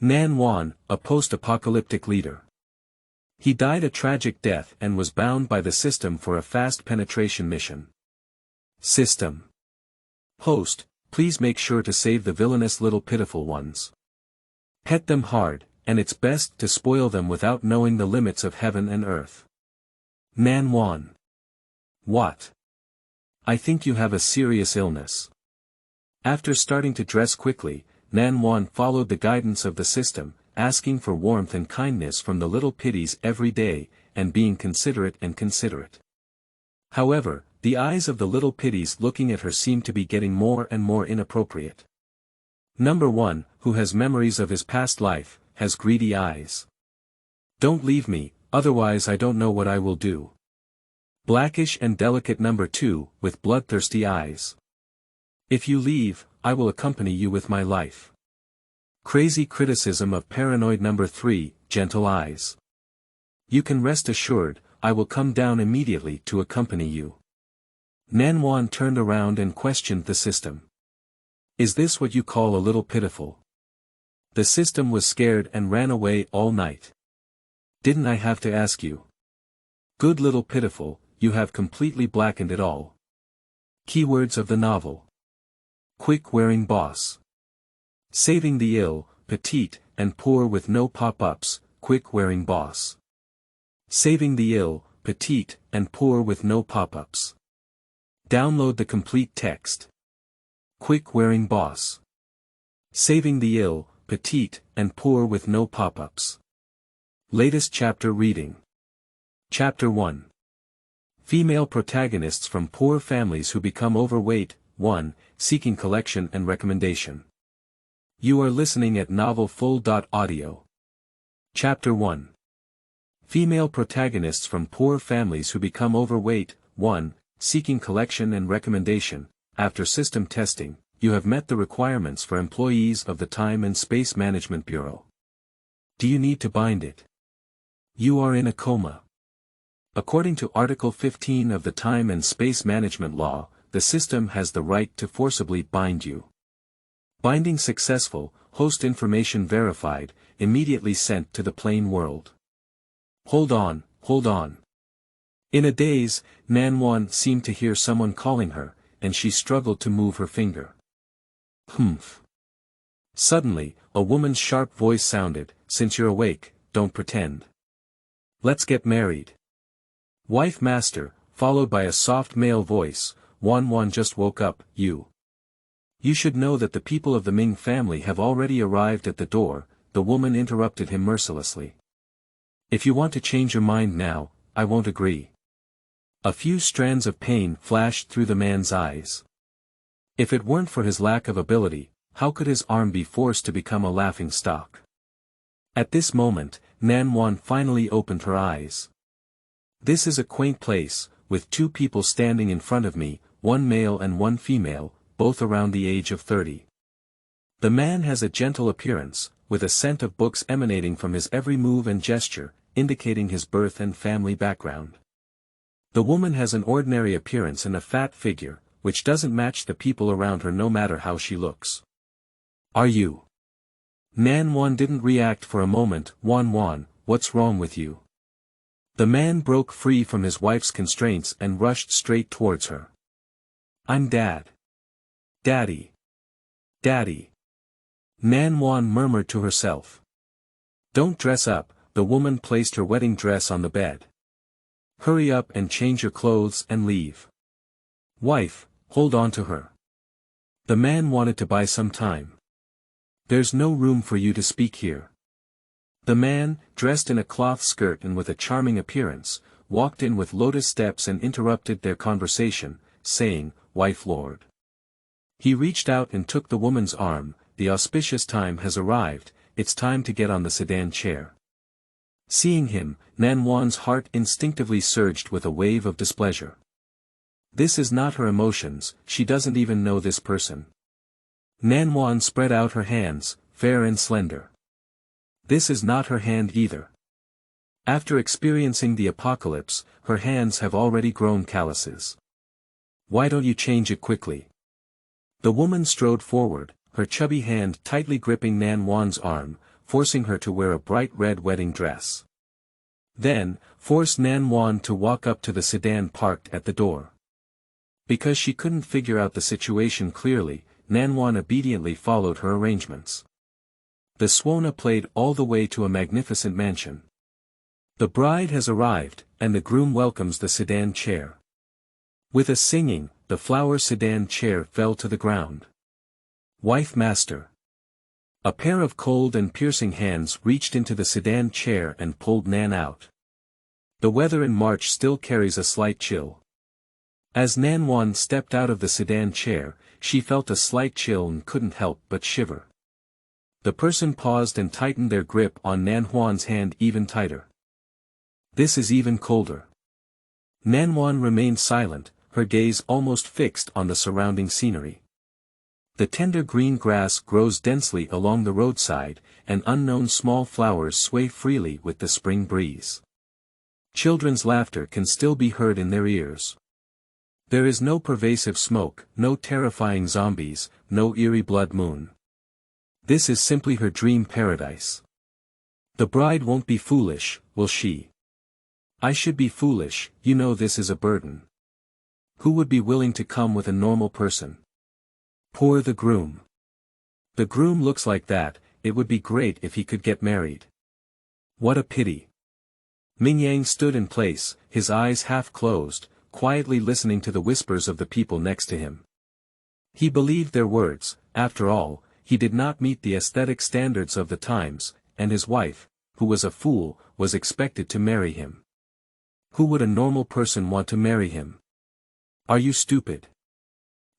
Nan Wan, a post-apocalyptic leader. He died a tragic death and was bound by the system for a fast penetration mission. System. Host, please make sure to save the villainous little pitiful ones. Pet them hard, and it's best to spoil them without knowing the limits of heaven and earth. Nan Wan. What? I think you have a serious illness. After starting to dress quickly, Nan Wan followed the guidance of the system, asking for warmth and kindness from the little pitties every day, and being considerate and considerate. However, the eyes of the little pitties looking at her seemed to be getting more and more inappropriate. Number 1, who has memories of his past life, has greedy eyes. Don't leave me, otherwise I don't know what I will do. Blackish and delicate number 2, with bloodthirsty eyes. If you leave, I will accompany you with my life. Crazy criticism of paranoid number 3, gentle eyes. You can rest assured, I will come down immediately to accompany you. Nan Wan turned around and questioned the system. Is this what you call a little pitiful? The system was scared and ran away all night. Didn't I have to ask you? Good little pitiful, you have completely blackened it all. Keywords of the novel. Quick-wearing boss. Saving the ill, petite, and poor with no pop-ups, quick-wearing boss. Saving the ill, petite, and poor with no pop-ups. Download the complete text. Quick-wearing boss. Saving the ill, petite, and poor with no pop-ups. Latest chapter reading. Chapter 1. Female protagonists from poor families who become overweight, 1, seeking collection and recommendation. You are listening at novelfull.audio. Chapter 1. Female protagonists from poor families who become overweight, 1, seeking collection and recommendation. After system testing, you have met the requirements for employees of the Time and Space Management Bureau. Do you need to bind it? You are in a coma. According to Article 15 of the Time and Space Management Law, the system has the right to forcibly bind you. Binding successful, host information verified, immediately sent to the plain world. Hold on, hold on. In a daze, Nan Wan seemed to hear someone calling her, and she struggled to move her finger. Humph. Suddenly, a woman's sharp voice sounded, since you're awake, don't pretend. Let's get married. Wife master, followed by a soft male voice, Wan just woke up, you. You should know that the people of the Ming family have already arrived at the door, the woman interrupted him mercilessly. If you want to change your mind now, I won't agree. A few strands of pain flashed through the man's eyes. If it weren't for his lack of ability, how could his arm be forced to become a laughing stock? At this moment, Nan Wan finally opened her eyes. This is a quaint place, with 2 people standing in front of me, 1 male and 1 female, both around the age of 30. The man has a gentle appearance, with a scent of books emanating from his every move and gesture, indicating his birth and family background. The woman has an ordinary appearance and a fat figure, which doesn't match the people around her no matter how she looks. Are you? Nan Wan didn't react for a moment. Wan, what's wrong with you? The man broke free from his wife's constraints and rushed straight towards her. I'm Dad. Daddy. Daddy. Nan Wan murmured to herself. Don't dress up, the woman placed her wedding dress on the bed. Hurry up and change your clothes and leave. Wife, hold on to her. The man wanted to buy some time. There's no room for you to speak here. The man, dressed in a cloth skirt and with a charming appearance, walked in with lotus steps and interrupted their conversation, saying, Wife Lord. He reached out and took the woman's arm. The auspicious time has arrived, it's time to get on the sedan chair. Seeing him, Nan Wan's heart instinctively surged with a wave of displeasure. This is not her emotions, she doesn't even know this person. Nan Wan spread out her hands, fair and slender. This is not her hand either. After experiencing the apocalypse, her hands have already grown calluses. Why don't you change it quickly? The woman strode forward, her chubby hand tightly gripping Nan Wan's arm. forcing her to wear a bright red wedding dress. Then, forced Nan Wan to walk up to the sedan parked at the door. Because she couldn't figure out the situation clearly, Nan Wan obediently followed her arrangements. The Swona played all the way to a magnificent mansion. The bride has arrived, and the groom welcomes the sedan chair. With a singing, the flower sedan chair fell to the ground. Wife master. A pair of cold and piercing hands reached into the sedan chair and pulled Nan out. The weather in March still carries a slight chill. As Nan Wan stepped out of the sedan chair, she felt a slight chill and couldn't help but shiver. The person paused and tightened their grip on Nan Wan's hand even tighter. This is even colder. Nan Wan remained silent, her gaze almost fixed on the surrounding scenery. The tender green grass grows densely along the roadside, and unknown small flowers sway freely with the spring breeze. Children's laughter can still be heard in their ears. There is no pervasive smoke, no terrifying zombies, no eerie blood moon. This is simply her dream paradise. The bride won't be foolish, will she? I should be foolish, you know this is a burden. Who would be willing to come with a normal person? Poor the groom. The groom looks like that, it would be great if he could get married. What a pity. Ming Yang stood in place, his eyes half closed, quietly listening to the whispers of the people next to him. He believed their words. After all, he did not meet the aesthetic standards of the times, and his wife, who was a fool, was expected to marry him. Who would a normal person want to marry him? Are you stupid?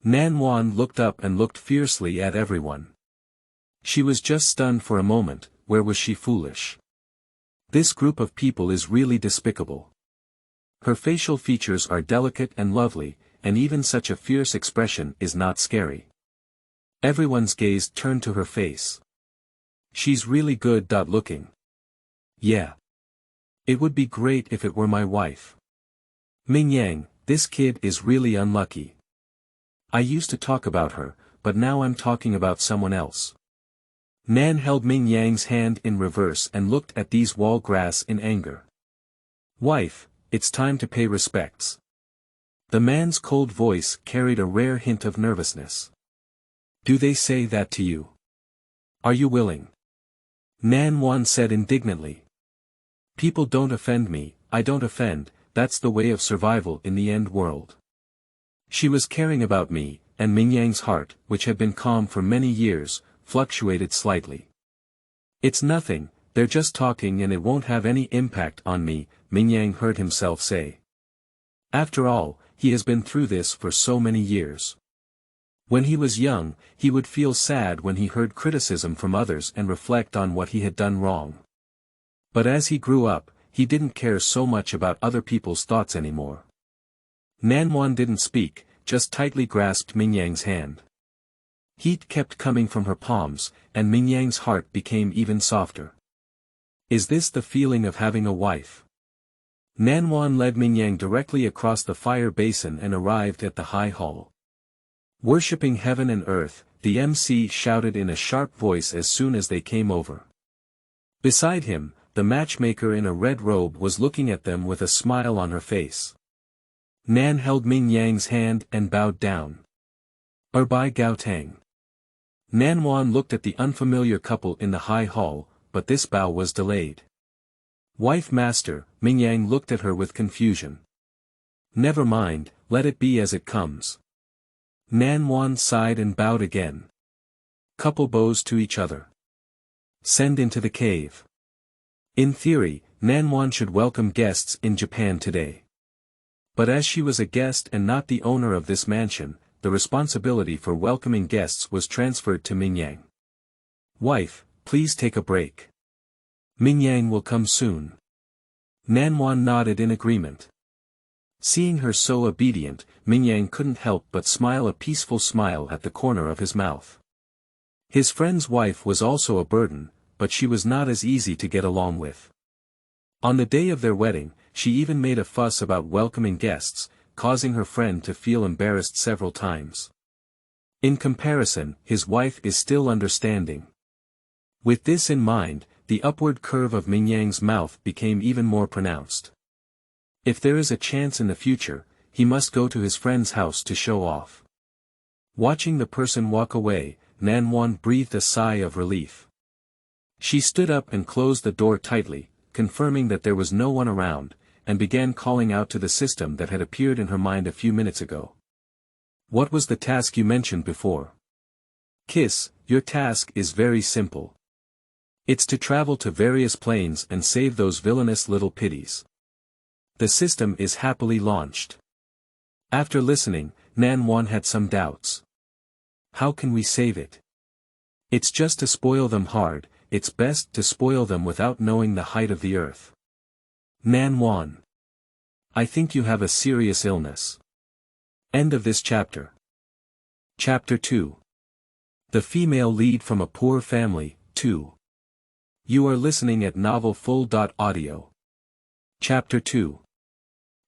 Nan Wan looked up and looked fiercely at everyone. She was just stunned for a moment. Where was she foolish? This group of people is really despicable. Her facial features are delicate and lovely, and even such a fierce expression is not scary. Everyone's gaze turned to her face. She's really good looking. Yeah. It would be great if it were my wife. Ming Yang, this kid is really unlucky. I used to talk about her, but now I'm talking about someone else. Nan held Ming Yang's hand in reverse and looked at these wall grass in anger. Wife, it's time to pay respects. The man's cold voice carried a rare hint of nervousness. Do they say that to you? Are you willing? Nan Wan said indignantly. People don't offend me, I don't offend, that's the way of survival in the end world. She was caring about me, and Ming Yang's heart, which had been calm for many years, fluctuated slightly. It's nothing, they're just talking and it won't have any impact on me, Ming Yang heard himself say. After all, he has been through this for so many years. When he was young, he would feel sad when he heard criticism from others and reflect on what he had done wrong. But as he grew up, he didn't care so much about other people's thoughts anymore. Nan Wan didn't speak, just tightly grasped Ming Yang's hand. Heat kept coming from her palms, and Ming Yang's heart became even softer. Is this the feeling of having a wife? Nan Wan led Ming Yang directly across the fire basin and arrived at the high hall. Worshipping heaven and earth, the MC shouted in a sharp voice as soon as they came over. Beside him, the matchmaker in a red robe was looking at them with a smile on her face. Nan held Ming Yang's hand and bowed down. Bai Gao Tang. Nan Wan looked at the unfamiliar couple in the high hall, but this bow was delayed. Wife master, Ming Yang looked at her with confusion. Never mind, let it be as it comes. Nan Wan sighed and bowed again. Couple bows to each other. Send into the cave. In theory, Nan Wan should welcome guests in Japan today. But as she was a guest and not the owner of this mansion, the responsibility for welcoming guests was transferred to Ming Yang. Wife, please take a break. Ming Yang will come soon. Nan Wan nodded in agreement. Seeing her so obedient, Ming Yang couldn't help but smile a peaceful smile at the corner of his mouth. His friend's wife was also a burden, but she was not as easy to get along with. On the day of their wedding, she even made a fuss about welcoming guests, causing her friend to feel embarrassed several times. In comparison, his wife is still understanding. With this in mind, the upward curve of Ming Yang's mouth became even more pronounced. If there is a chance in the future, he must go to his friend's house to show off. Watching the person walk away, Nan Wan breathed a sigh of relief. She stood up and closed the door tightly, confirming that there was no one around, and began calling out to the system that had appeared in her mind a few minutes ago. What was the task you mentioned before? Kiss, your task is very simple. It's to travel to various planes and save those villainous little pitties. The system is happily launched. After listening, Nan Wan had some doubts. How can we save it? It's just to spoil them hard. It's best to spoil them without knowing the height of the earth. Nan Wan. I think you have a serious illness. End of this chapter. Chapter 2. The female lead from a poor family, 2. You are listening at novelfull.audio. Chapter 2.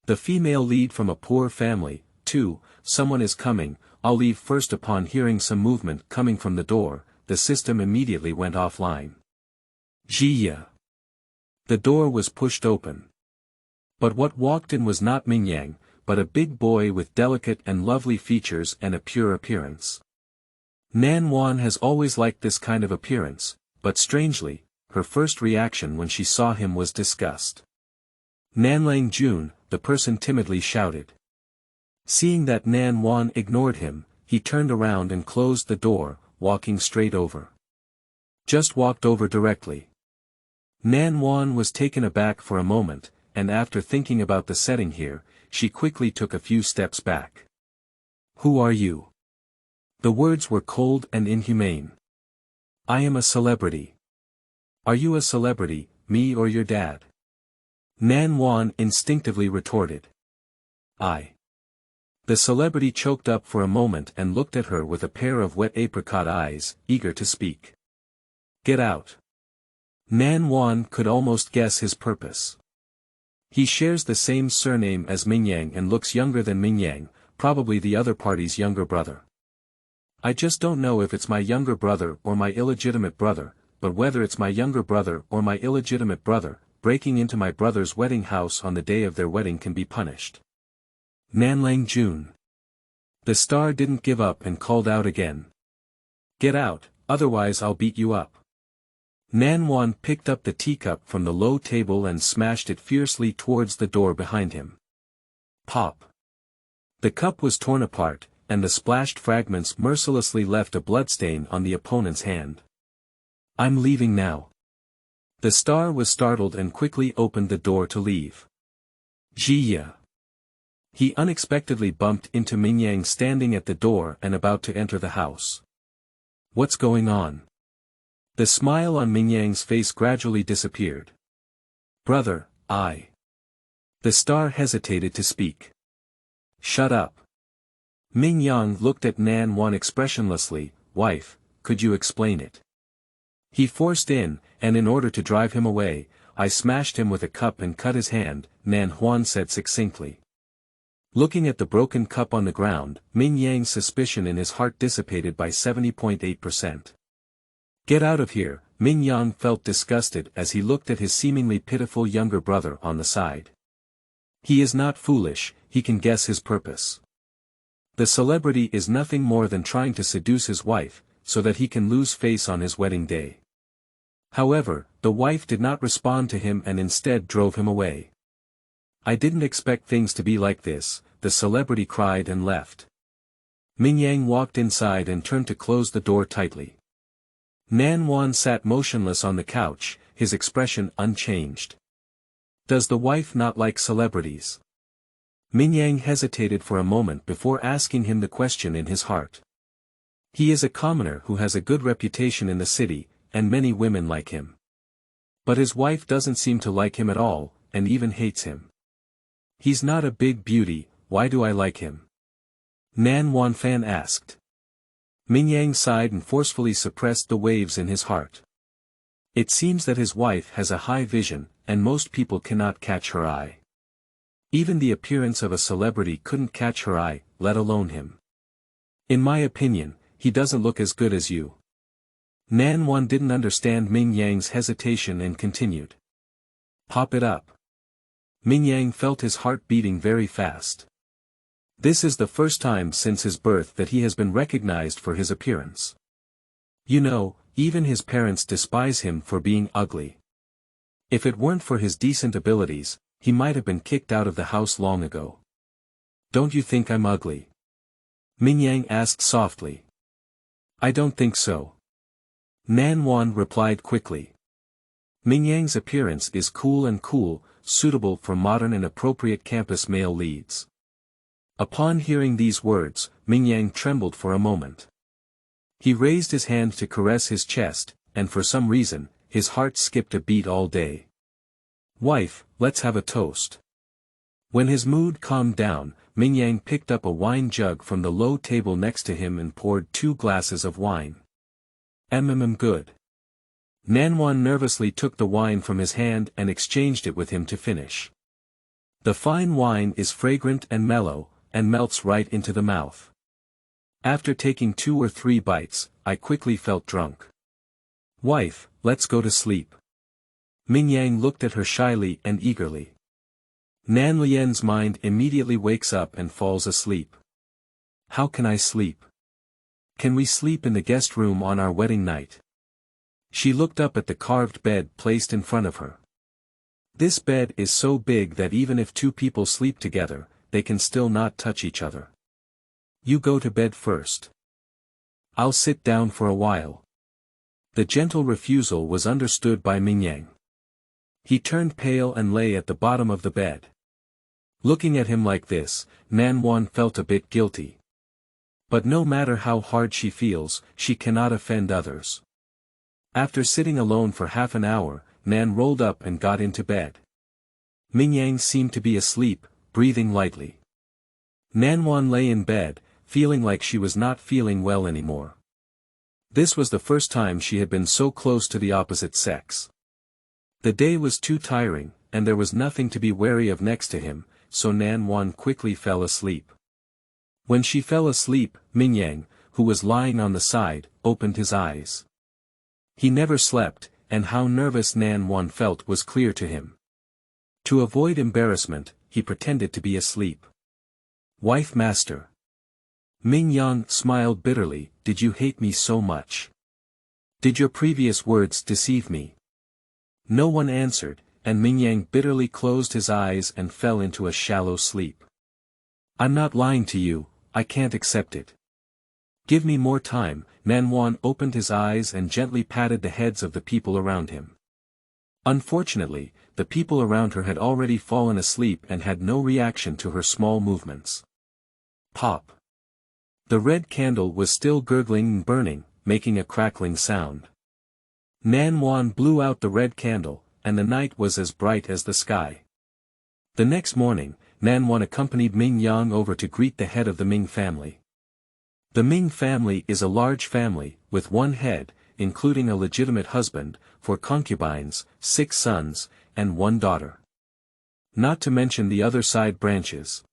The female lead from a poor family, 2. Someone is coming. I'll leave first. Upon hearing some movement coming from the door, the system immediately went offline. Jia. The door was pushed open. But what walked in was not Ming Yang, but a big boy with delicate and lovely features and a pure appearance. Nan Wan has always liked this kind of appearance, but strangely, her first reaction when she saw him was disgust. Nanlang Jun, the person timidly shouted. Seeing that Nan Wan ignored him, he turned around and closed the door, walking straight over. Just walked over directly. Nan Wan was taken aback for a moment, and after thinking about the setting here, she quickly took a few steps back. Who are you? The words were cold and inhumane. I am a celebrity. Are you a celebrity, me or your dad? Nan Wan instinctively retorted. I. The celebrity choked up for a moment and looked at her with a pair of wet apricot eyes, eager to speak. Get out. Nan Wan could almost guess his purpose. He shares the same surname as Ming Yang and looks younger than Ming Yang, probably the other party's younger brother. I just don't know if it's my younger brother or my illegitimate brother, but whether it's my younger brother or my illegitimate brother, breaking into my brother's wedding house on the day of their wedding can be punished. Nanlang Jun. The star didn't give up and called out again. Get out, otherwise I'll beat you up. Nan Wan picked up the teacup from the low table and smashed it fiercely towards the door behind him. Pop. The cup was torn apart, and the splashed fragments mercilessly left a bloodstain on the opponent's hand. I'm leaving now. The star was startled and quickly opened the door to leave. Jia. He unexpectedly bumped into Ming Yang standing at the door and about to enter the house. What's going on? The smile on Ming Yang's face gradually disappeared. Brother, I. The star hesitated to speak. Shut up. Ming Yang looked at Nan Wan expressionlessly. Wife, could you explain it? He forced in, and in order to drive him away, I smashed him with a cup and cut his hand, Nan Wan said succinctly. Looking at the broken cup on the ground, Ming Yang's suspicion in his heart dissipated by 70.8%. Get out of here, Ming Yang felt disgusted as he looked at his seemingly pitiful younger brother on the side. He is not foolish, he can guess his purpose. The celebrity is nothing more than trying to seduce his wife, so that he can lose face on his wedding day. However, the wife did not respond to him and instead drove him away. I didn't expect things to be like this, the celebrity cried and left. Ming Yang walked inside and turned to close the door tightly. Nan Wan sat motionless on the couch, his expression unchanged. Does the wife not like celebrities? Ming Yang hesitated for a moment before asking him the question in his heart. He is a commoner who has a good reputation in the city, and many women like him. But his wife doesn't seem to like him at all, and even hates him. He's not a big beauty, why do I like him? Nan Wan Fan asked. Ming Yang sighed and forcefully suppressed the waves in his heart. It seems that his wife has a high vision, and most people cannot catch her eye. Even the appearance of a celebrity couldn't catch her eye, let alone him. In my opinion, he doesn't look as good as you. Nan Wan didn't understand Ming Yang's hesitation and continued. Pop it up. Ming Yang felt his heart beating very fast. This is the first time since his birth that he has been recognized for his appearance. You know, even his parents despise him for being ugly. If it weren't for his decent abilities, he might have been kicked out of the house long ago. Don't you think I'm ugly? Ming Yang asked softly. I don't think so. Nan Wan replied quickly. Ming Yang's appearance is cool, suitable for modern and appropriate campus male leads. Upon hearing these words, Ming Yang trembled for a moment. He raised his hand to caress his chest, and for some reason, his heart skipped a beat all day. Wife, let's have a toast. When his mood calmed down, Ming Yang picked up a wine jug from the low table next to him and poured 2 glasses of wine. Good. Nan Wan nervously took the wine from his hand and exchanged it with him to finish. The fine wine is fragrant and mellow, and melts right into the mouth. After taking 2 or 3 bites, I quickly felt drunk. Wife, let's go to sleep. Ming Yang looked at her shyly and eagerly. Nan Lian's mind immediately wakes up and falls asleep. How can I sleep? Can we sleep in the guest room on our wedding night? She looked up at the carved bed placed in front of her. This bed is so big that even if 2 people sleep together, they can still not touch each other. You go to bed first. I'll sit down for a while. The gentle refusal was understood by Ming Yang. He turned pale and lay at the bottom of the bed. Looking at him like this, Nan Wan felt a bit guilty. But no matter how hard she feels, she cannot offend others. After sitting alone for half an hour, Nan rolled up and got into bed. Ming Yang seemed to be asleep, breathing lightly. Nan Wan lay in bed, feeling like she was not feeling well anymore. This was the first time she had been so close to the opposite sex. The day was too tiring, and there was nothing to be wary of next to him, so Nan Wan quickly fell asleep. When she fell asleep, Ming Yang, who was lying on the side, opened his eyes. He never slept, and how nervous Nan Wan felt was clear to him. To avoid embarrassment, he pretended to be asleep. Wife master. Ming Yang smiled bitterly, did you hate me so much? Did your previous words deceive me? No one answered, and Ming Yang bitterly closed his eyes and fell into a shallow sleep. I'm not lying to you, I can't accept it. Give me more time. Nan Wan opened his eyes and gently patted the heads of the people around him. Unfortunately, the people around her had already fallen asleep and had no reaction to her small movements. Pop. The red candle was still gurgling and burning, making a crackling sound. Nan Wan blew out the red candle, and the night was as bright as the sky. The next morning, Nan Wan accompanied Ming Yang over to greet the head of the Ming family. The Ming family is a large family, with 1 head, including a legitimate husband, 4 concubines, 6 sons, and 1 daughter. Not to mention the other side branches.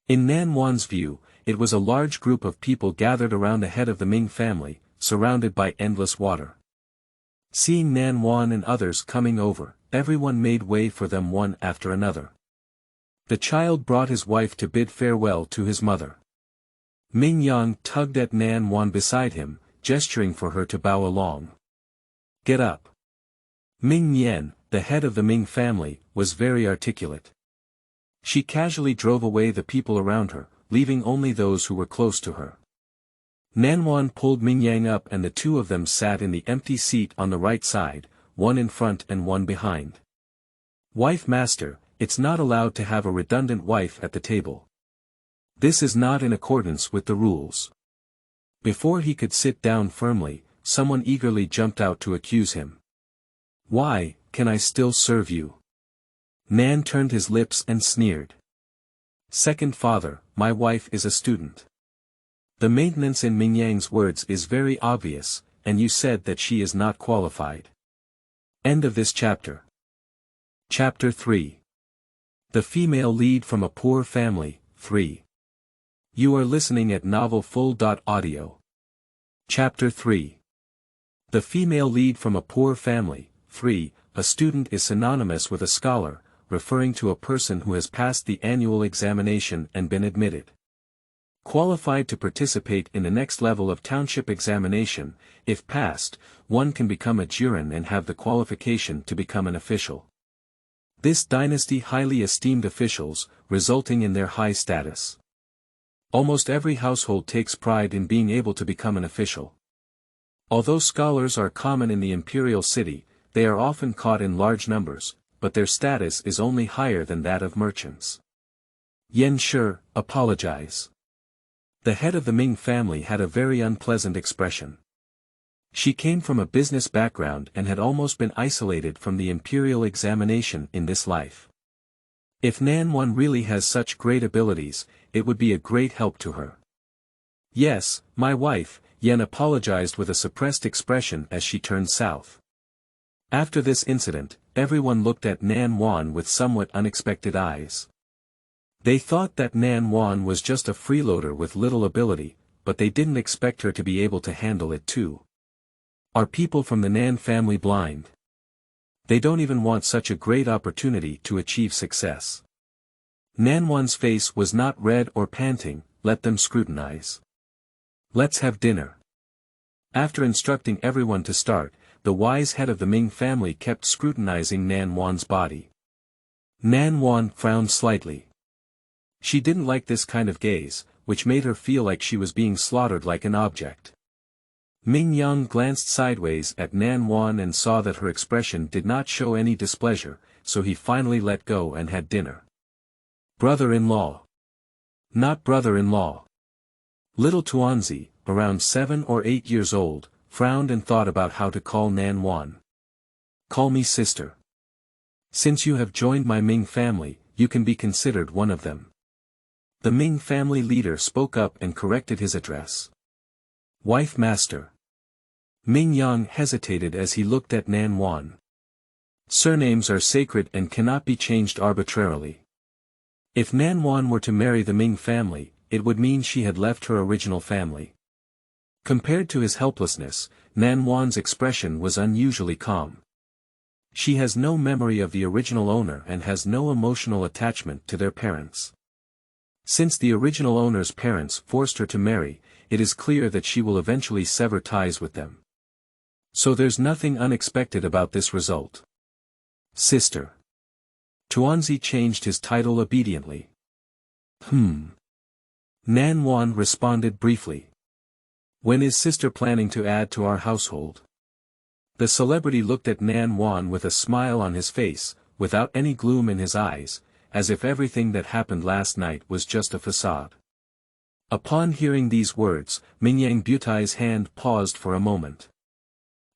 In Nan Wan's view, it was a large group of people gathered around the head of the Ming family, surrounded by endless water. Seeing Nan Wan and others coming over, everyone made way for them one after another. The child brought his wife to bid farewell to his mother. Ming Yang tugged at Nan Wan beside him, gesturing for her to bow along. Get up. Ming Yan, the head of the Ming family, was very articulate. She casually drove away the people around her, leaving only those who were close to her. Nan Wan pulled Ming Yang up and the 2 of them sat in the empty seat on the right side, 1 in front and 1 behind. Wife master, it's not allowed to have a redundant wife at the table. This is not in accordance with the rules. Before he could sit down firmly, someone eagerly jumped out to accuse him. Why, can I still serve you? Nan turned his lips and sneered. Second father, my wife is a student. The maintenance in Ming Yang's words is very obvious, and you said that she is not qualified. End of this chapter. Chapter 3. The female lead from a poor family, 3. You are listening at novelfull.audio. Chapter 3. The female lead from a poor family. 3. A student is synonymous with a scholar, referring to a person who has passed the annual examination and been admitted. Qualified to participate in the next level of township examination. If passed, one can become a jurin and have the qualification to become an official. This dynasty highly esteemed officials, resulting in their high status. Almost every household takes pride in being able to become an official. Although scholars are common in the imperial city, they are often caught in large numbers, but their status is only higher than that of merchants. Yen Shi, apologize. The head of the Ming family had a very unpleasant expression. She came from a business background and had almost been isolated from the imperial examination in this life. If Nan Wan really has such great abilities, it would be a great help to her. Yes, my wife, Yen apologized with a suppressed expression as she turned south. After this incident, everyone looked at Nan Wan with somewhat unexpected eyes. They thought that Nan Wan was just a freeloader with little ability, but they didn't expect her to be able to handle it too. Are people from the Nan family blind? They don't even want such a great opportunity to achieve success. Nan Wan's face was not red or panting. Let them scrutinize. Let's have dinner. After instructing everyone to start, the wise head of the Ming family kept scrutinizing Nan Wan's body. Nan Wan frowned slightly. She didn't like this kind of gaze, which made her feel like she was being slaughtered like an object. Ming Yang glanced sideways at Nan Wan and saw that her expression did not show any displeasure, so he finally let go and had dinner. Brother-in-law. Not brother-in-law. Little Tuanzi, around 7 or 8 years old, frowned and thought about how to call Nan Wan. Call me sister. Since you have joined my Ming family, you can be considered one of them. The Ming family leader spoke up and corrected his address. Wife master. Ming Yang hesitated as he looked at Nan Wan. Surnames are sacred and cannot be changed arbitrarily. If Nan Wan were to marry the Ming family, it would mean she had left her original family. Compared to his helplessness, Nan Wan's expression was unusually calm. She has no memory of the original owner and has no emotional attachment to their parents. Since the original owner's parents forced her to marry, it is clear that she will eventually sever ties with them. So there's nothing unexpected about this result. Sister. Tuanzi changed his title obediently. Nan Wan responded briefly. When is sister planning to add to our household? The celebrity looked at Nan Wan with a smile on his face, without any gloom in his eyes, as if everything that happened last night was just a facade. Upon hearing these words, Mingyang Butai's hand paused for a moment.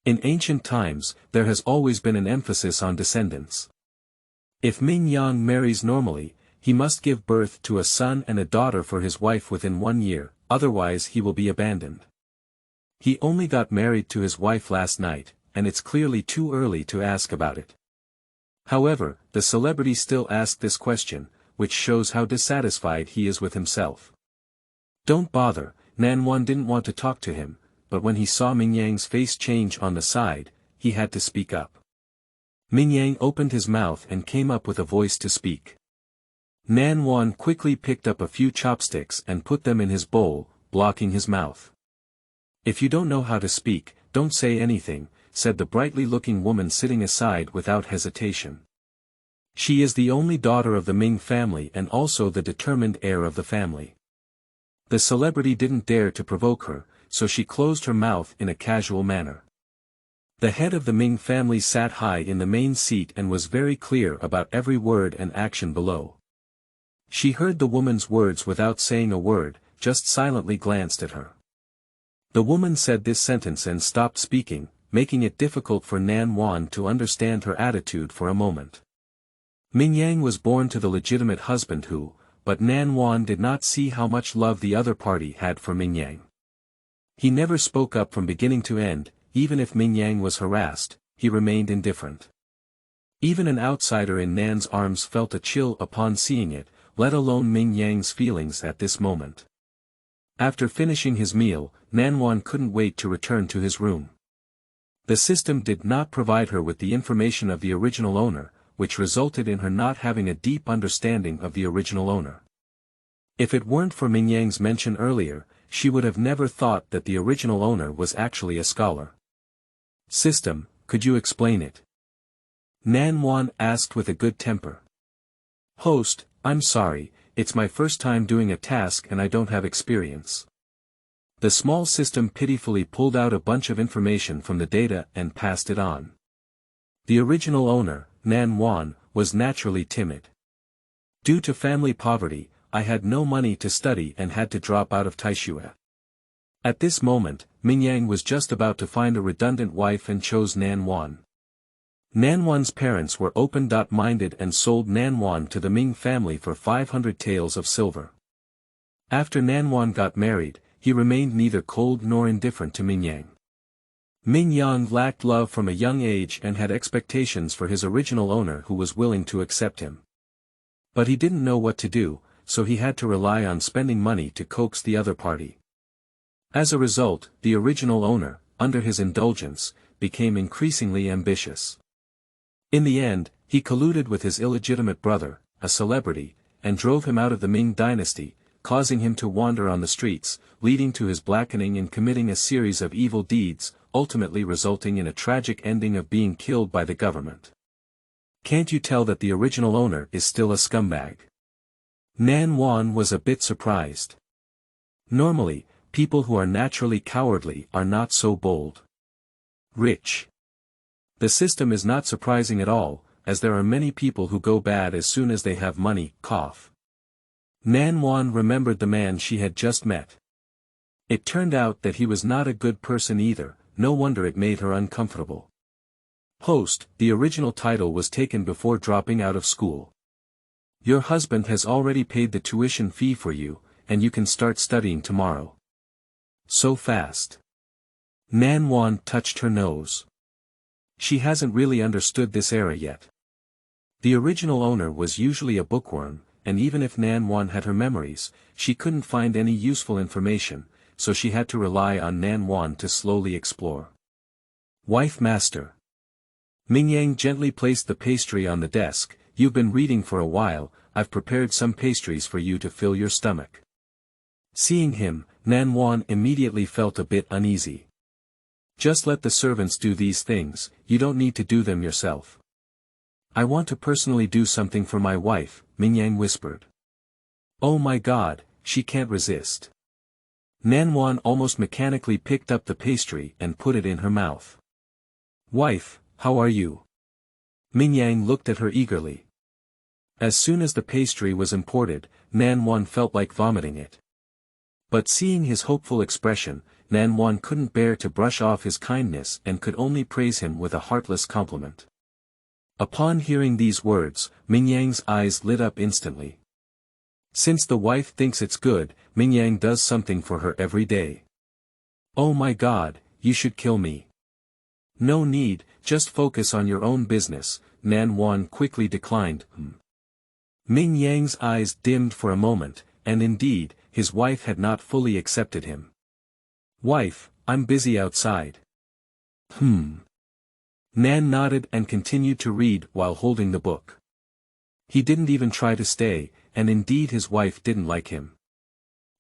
In ancient times, there has always been an emphasis on descendants. If Ming Yang marries normally, he must give birth to a son and a daughter for his wife within 1 year, otherwise he will be abandoned. He only got married to his wife last night, and it's clearly too early to ask about it. However, the celebrity still asked this question, which shows how dissatisfied he is with himself. Don't bother, Nan Wan didn't want to talk to him, but when he saw Ming Yang's face change on the side, he had to speak up. Ming Yang opened his mouth and came up with a voice to speak. Nan Wan quickly picked up a few chopsticks and put them in his bowl, blocking his mouth. If you don't know how to speak, don't say anything, said the brightly-looking woman sitting aside without hesitation. She is the only daughter of the Ming family and also the determined heir of the family. The celebrity didn't dare to provoke her, so she closed her mouth in a casual manner. The head of the Ming family sat high in the main seat and was very clear about every word and action below. She heard the woman's words without saying a word, just silently glanced at her. The woman said this sentence and stopped speaking, making it difficult for Nan Wan to understand her attitude for a moment. Ming Yang was born to the legitimate husband who, but Nan Wan did not see how much love the other party had for Ming Yang. He never spoke up from beginning to end, even if Ming Yang was harassed, he remained indifferent. Even an outsider in Nan's arms felt a chill upon seeing it, let alone Ming Yang's feelings at this moment. After finishing his meal, Nan Wan couldn't wait to return to his room. The system did not provide her with the information of the original owner, which resulted in her not having a deep understanding of the original owner. If it weren't for Ming Yang's mention earlier, she would have never thought that the original owner was actually a scholar. System, could you explain it? Nan Wan asked with a good temper. Host, I'm sorry, it's my first time doing a task and I don't have experience. The small system pitifully pulled out a bunch of information from the data and passed it on. The original owner, Nan Wan, was naturally timid. Due to family poverty, I had no money to study and had to drop out of Taishua. At this moment, Ming Yang was just about to find a redundant wife and chose Nan Wan. Nan Wan's parents were open-minded and sold Nan Wan to the Ming family for 500 taels of silver. After Nan Wan got married, he remained neither cold nor indifferent to Ming Yang. Ming Yang lacked love from a young age and had expectations for his original owner who was willing to accept him. But he didn't know what to do, so he had to rely on spending money to coax the other party. As a result, the original owner, under his indulgence, became increasingly ambitious. In the end, he colluded with his illegitimate brother, a celebrity, and drove him out of the Ming dynasty, causing him to wander on the streets, leading to his blackening and committing a series of evil deeds, ultimately resulting in a tragic ending of being killed by the government. Can't you tell that the original owner is still a scumbag? Nan Wan was a bit surprised. Normally, people who are naturally cowardly are not so bold. Rich. The system is not surprising at all, as there are many people who go bad as soon as they have money, cough. Nan Wan remembered the man she had just met. It turned out that he was not a good person either, no wonder it made her uncomfortable. Host, the original title was taken before dropping out of school. Your husband has already paid the tuition fee for you, and you can start studying tomorrow. So fast. Nan Wan touched her nose. She hasn't really understood this era yet. The original owner was usually a bookworm, and even if Nan Wan had her memories, she couldn't find any useful information, so she had to rely on Nan Wan to slowly explore. Wife Master. Ming Yang gently placed the pastry on the desk. You've been reading for a while, I've prepared some pastries for you to fill your stomach. Seeing him, Nan Wan immediately felt a bit uneasy. Just let the servants do these things, you don't need to do them yourself. I want to personally do something for my wife, Ming Yang whispered. Oh my God, she can't resist. Nan Wan almost mechanically picked up the pastry and put it in her mouth. Wife, how are you? Ming Yang looked at her eagerly. As soon as the pastry was imported, Nan Wan felt like vomiting it. But seeing his hopeful expression, Nan Wan couldn't bear to brush off his kindness and could only praise him with a heartless compliment. Upon hearing these words, Ming Yang's eyes lit up instantly. Since the wife thinks it's good, Ming Yang does something for her every day. Oh my God, you should kill me. No need, just focus on your own business, Nan Wan quickly declined. Ming Yang's eyes dimmed for a moment, and indeed, his wife had not fully accepted him. Wife, I'm busy outside. Nan nodded and continued to read while holding the book. He didn't even try to stay, and indeed his wife didn't like him.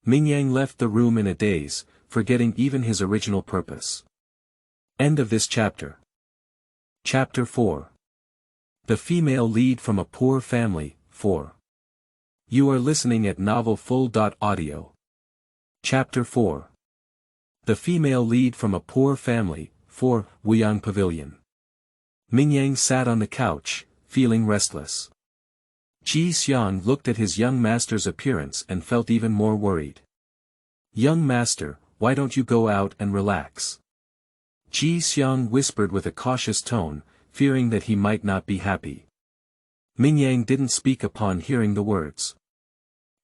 Ming Yang left the room in a daze, forgetting even his original purpose. End of this chapter. Chapter 4. The female lead from a poor family, 4. You are listening at novelfull.audio. Chapter 4. The female lead from a poor family, 4, Wuyang Pavilion. Ming Yang sat on the couch, feeling restless. Ji Xiang looked at his young master's appearance and felt even more worried. Young master, why don't you go out and relax? Ji Xiang whispered with a cautious tone, fearing that he might not be happy. Ming Yang didn't speak upon hearing the words.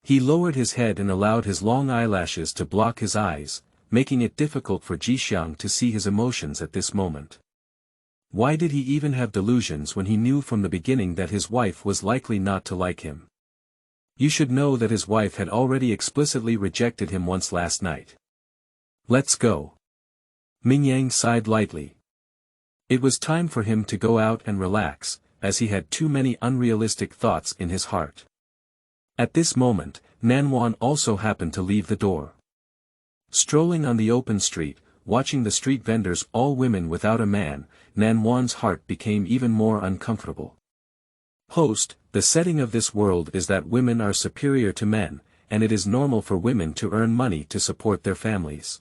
He lowered his head and allowed his long eyelashes to block his eyes, making it difficult for Ji Xiang to see his emotions at this moment. Why did he even have delusions when he knew from the beginning that his wife was likely not to like him? You should know that his wife had already explicitly rejected him once last night. Let's go. Ming Yang sighed lightly. It was time for him to go out and relax, as he had too many unrealistic thoughts in his heart. At this moment, Nan Wan also happened to leave the door. Strolling on the open street, watching the street vendors all women without a man, Nan Wan's heart became even more uncomfortable. Host, the setting of this world is that women are superior to men, and it is normal for women to earn money to support their families.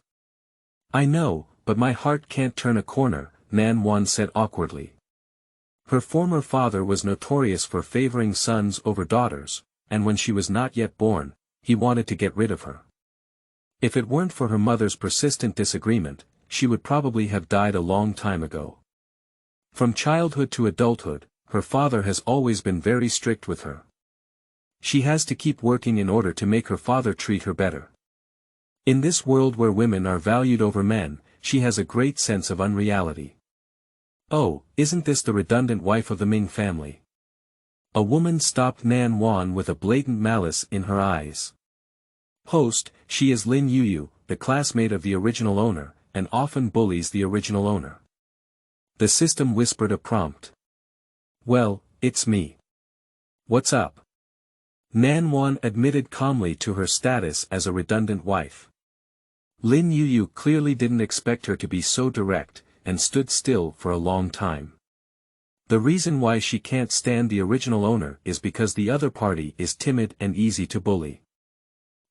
I know, but my heart can't turn a corner, Nan Wan said awkwardly. Her former father was notorious for favoring sons over daughters, and when she was not yet born, he wanted to get rid of her. If it weren't for her mother's persistent disagreement, she would probably have died a long time ago. From childhood to adulthood, her father has always been very strict with her. She has to keep working in order to make her father treat her better. In this world where women are valued over men, she has a great sense of unreality. Oh, isn't this the redundant wife of the Ming family? A woman stopped Nan Wan with a blatant malice in her eyes. Host, she is Lin Yuyu, the classmate of the original owner, and often bullies the original owner. The system whispered a prompt. Well, it's me. What's up? Nan Wan admitted calmly to her status as a redundant wife. Lin Yuyu clearly didn't expect her to be so direct, and stood still for a long time. The reason why she can't stand the original owner is because the other party is timid and easy to bully.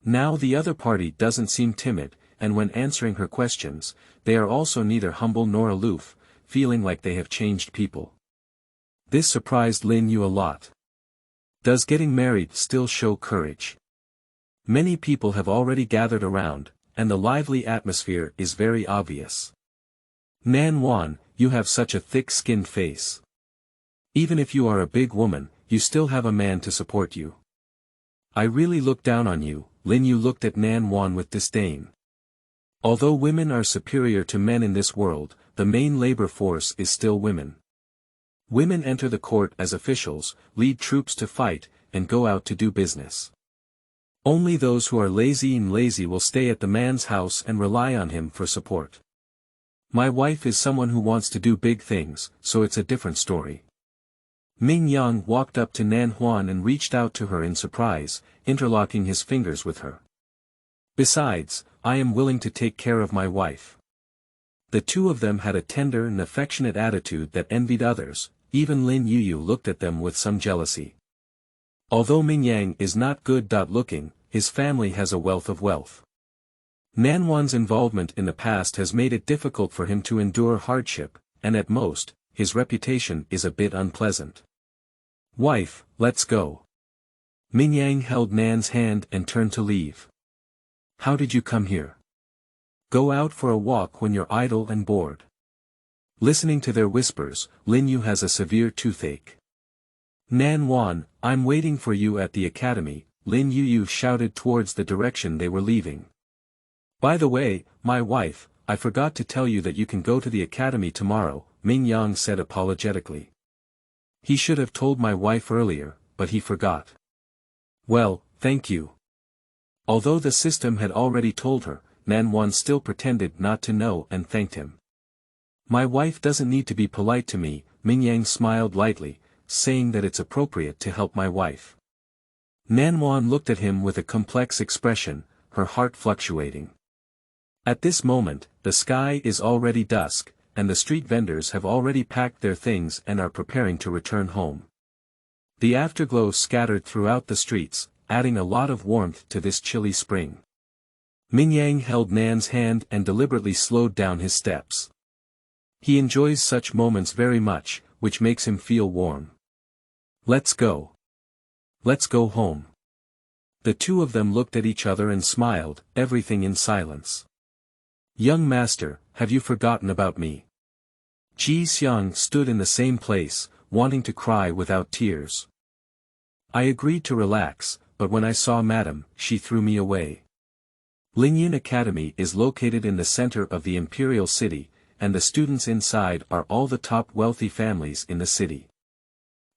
Now the other party doesn't seem timid, and when answering her questions, they are also neither humble nor aloof, feeling like they have changed people. This surprised Lin Yu a lot. Does getting married still show courage? Many people have already gathered around, and the lively atmosphere is very obvious. Nan Wan, you have such a thick-skinned face. Even if you are a big woman, you still have a man to support you. I really look down on you. Lin Yu looked at Nan Wan with disdain. Although women are superior to men in this world, the main labor force is still women. Women enter the court as officials, lead troops to fight, and go out to do business. Only those who are lazy will stay at the man's house and rely on him for support. My wife is someone who wants to do big things, so it's a different story. Ming Yang walked up to Nan Wan and reached out to her in surprise, interlocking his fingers with her. Besides, I am willing to take care of my wife. The two of them had a tender and affectionate attitude that envied others. Even Lin Yuyu looked at them with some jealousy. Although Ming Yang is not good looking, his family has a wealth of wealth. Nan Wan's involvement in the past has made it difficult for him to endure hardship, and at most, his reputation is a bit unpleasant. Wife, let's go. Ming Yang held Nan's hand and turned to leave. How did you come here? Go out for a walk when you're idle and bored. Listening to their whispers, Lin Yu has a severe toothache. Nan Wan, I'm waiting for you at the academy, Lin Yu shouted towards the direction they were leaving. By the way, my wife, I forgot to tell you that you can go to the academy tomorrow, Ming Yang said apologetically. He should have told my wife earlier, but he forgot. Well, thank you. Although the system had already told her, Nan Wan still pretended not to know and thanked him. My wife doesn't need to be polite to me, Ming Yang smiled lightly, saying that it's appropriate to help my wife. Nan Wan looked at him with a complex expression, her heart fluctuating. At this moment, the sky is already dusk, and the street vendors have already packed their things and are preparing to return home. The afterglow scattered throughout the streets, adding a lot of warmth to this chilly spring. Ming Yang held Nan's hand and deliberately slowed down his steps. He enjoys such moments very much, which makes him feel warm. Let's go. Let's go home. The two of them looked at each other and smiled, everything in silence. Young master, have you forgotten about me? Ji Xiang stood in the same place, wanting to cry without tears. I agreed to relax, but when I saw Madam, she threw me away. Lingyun Academy is located in the center of the imperial city, and the students inside are all the top wealthy families in the city.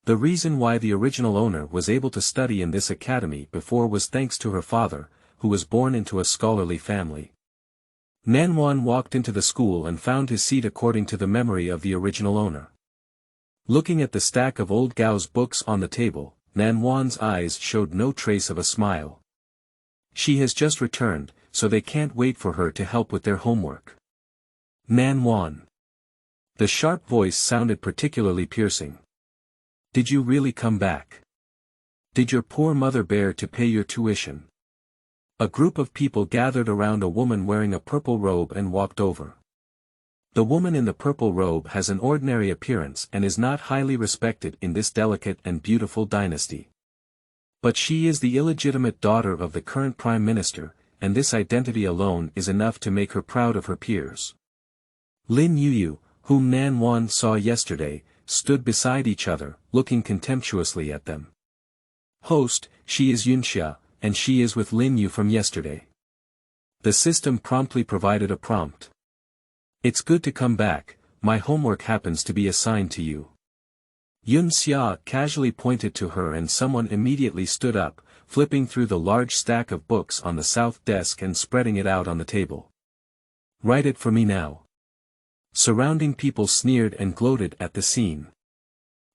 The reason why the original owner was able to study in this academy before was thanks to her father, who was born into a scholarly family. Nan Wan walked into the school and found his seat according to the memory of the original owner. Looking at the stack of old Gao's books on the table, Nan Wan's eyes showed no trace of a smile. She has just returned, so they can't wait for her to help with their homework. Nan Wan. The sharp voice sounded particularly piercing. Did you really come back? Did your poor mother bear to pay your tuition? A group of people gathered around a woman wearing a purple robe and walked over. The woman in the purple robe has an ordinary appearance and is not highly respected in this delicate and beautiful dynasty. But she is the illegitimate daughter of the current prime minister, and this identity alone is enough to make her proud of her peers. Lin Yuyu, whom Nan Wan saw yesterday, stood beside each other, looking contemptuously at them. Host, she is Yunxia, and she is with Lin Yu from yesterday. The system promptly provided a prompt. It's good to come back, my homework happens to be assigned to you. Yunxia casually pointed to her and someone immediately stood up, flipping through the large stack of books on the south desk and spreading it out on the table. Write it for me now. Surrounding people sneered and gloated at the scene.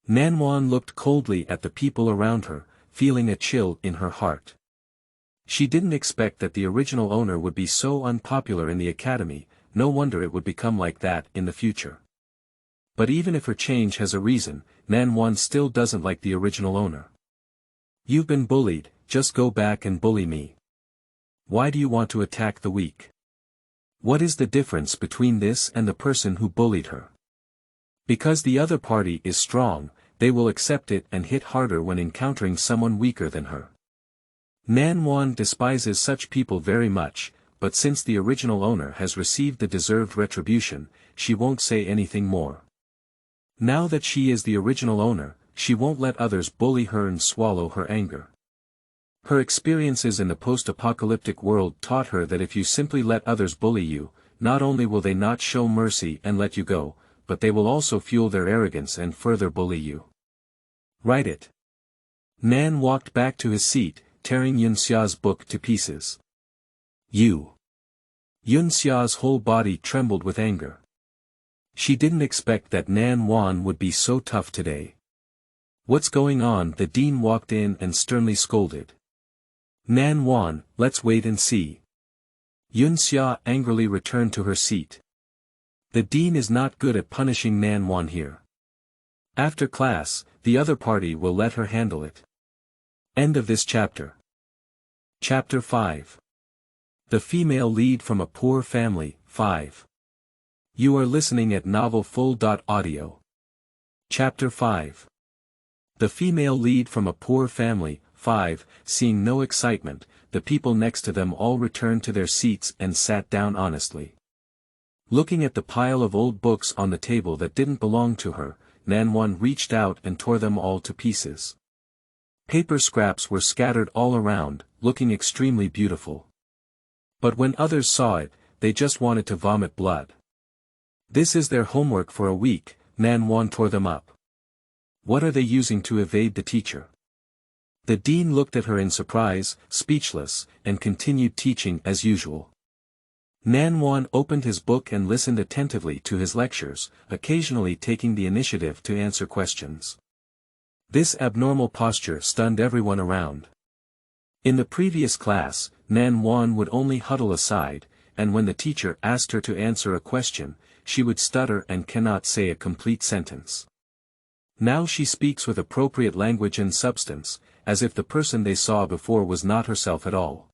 Nan Wan looked coldly at the people around her, feeling a chill in her heart. She didn't expect that the original owner would be so unpopular in the academy, no wonder it would become like that in the future. But even if her change has a reason, Nan Wan still doesn't like the original owner. You've been bullied, just go back and bully me. Why do you want to attack the weak? What is the difference between this and the person who bullied her? Because the other party is strong, they will accept it and hit harder when encountering someone weaker than her. Nan Wan despises such people very much, but since the original owner has received the deserved retribution, she won't say anything more. Now that she is the original owner, she won't let others bully her and swallow her anger. Her experiences in the post-apocalyptic world taught her that if you simply let others bully you, not only will they not show mercy and let you go, but they will also fuel their arrogance and further bully you. Write it. Nan walked back to his seat, tearing Yunxia's book to pieces. You. Yunxia's whole body trembled with anger. She didn't expect that Nan Wan would be so tough today. What's going on? The dean walked in and sternly scolded. Nan Wan, let's wait and see. Yunxia angrily returned to her seat. The dean is not good at punishing Nan Wan here. After class, the other party will let her handle it. End of this chapter. Chapter 5. The female lead from a poor family, 5. You are listening at novelfull.audio. Chapter 5. The female lead from a poor family, 5, seeing no excitement, the people next to them all returned to their seats and sat down honestly. Looking at the pile of old books on the table that didn't belong to her, Nan Wan reached out and tore them all to pieces. Paper scraps were scattered all around, looking extremely beautiful. But when others saw it, they just wanted to vomit blood. This is their homework for a week, Nan Wan tore them up. What are they using to evade the teacher? The dean looked at her in surprise, speechless, and continued teaching as usual. Nan Wan opened his book and listened attentively to his lectures, occasionally taking the initiative to answer questions. This abnormal posture stunned everyone around. In the previous class, Nan Wan would only huddle aside, and when the teacher asked her to answer a question, she would stutter and cannot say a complete sentence. Now she speaks with appropriate language and substance, as if the person they saw before was not herself at all.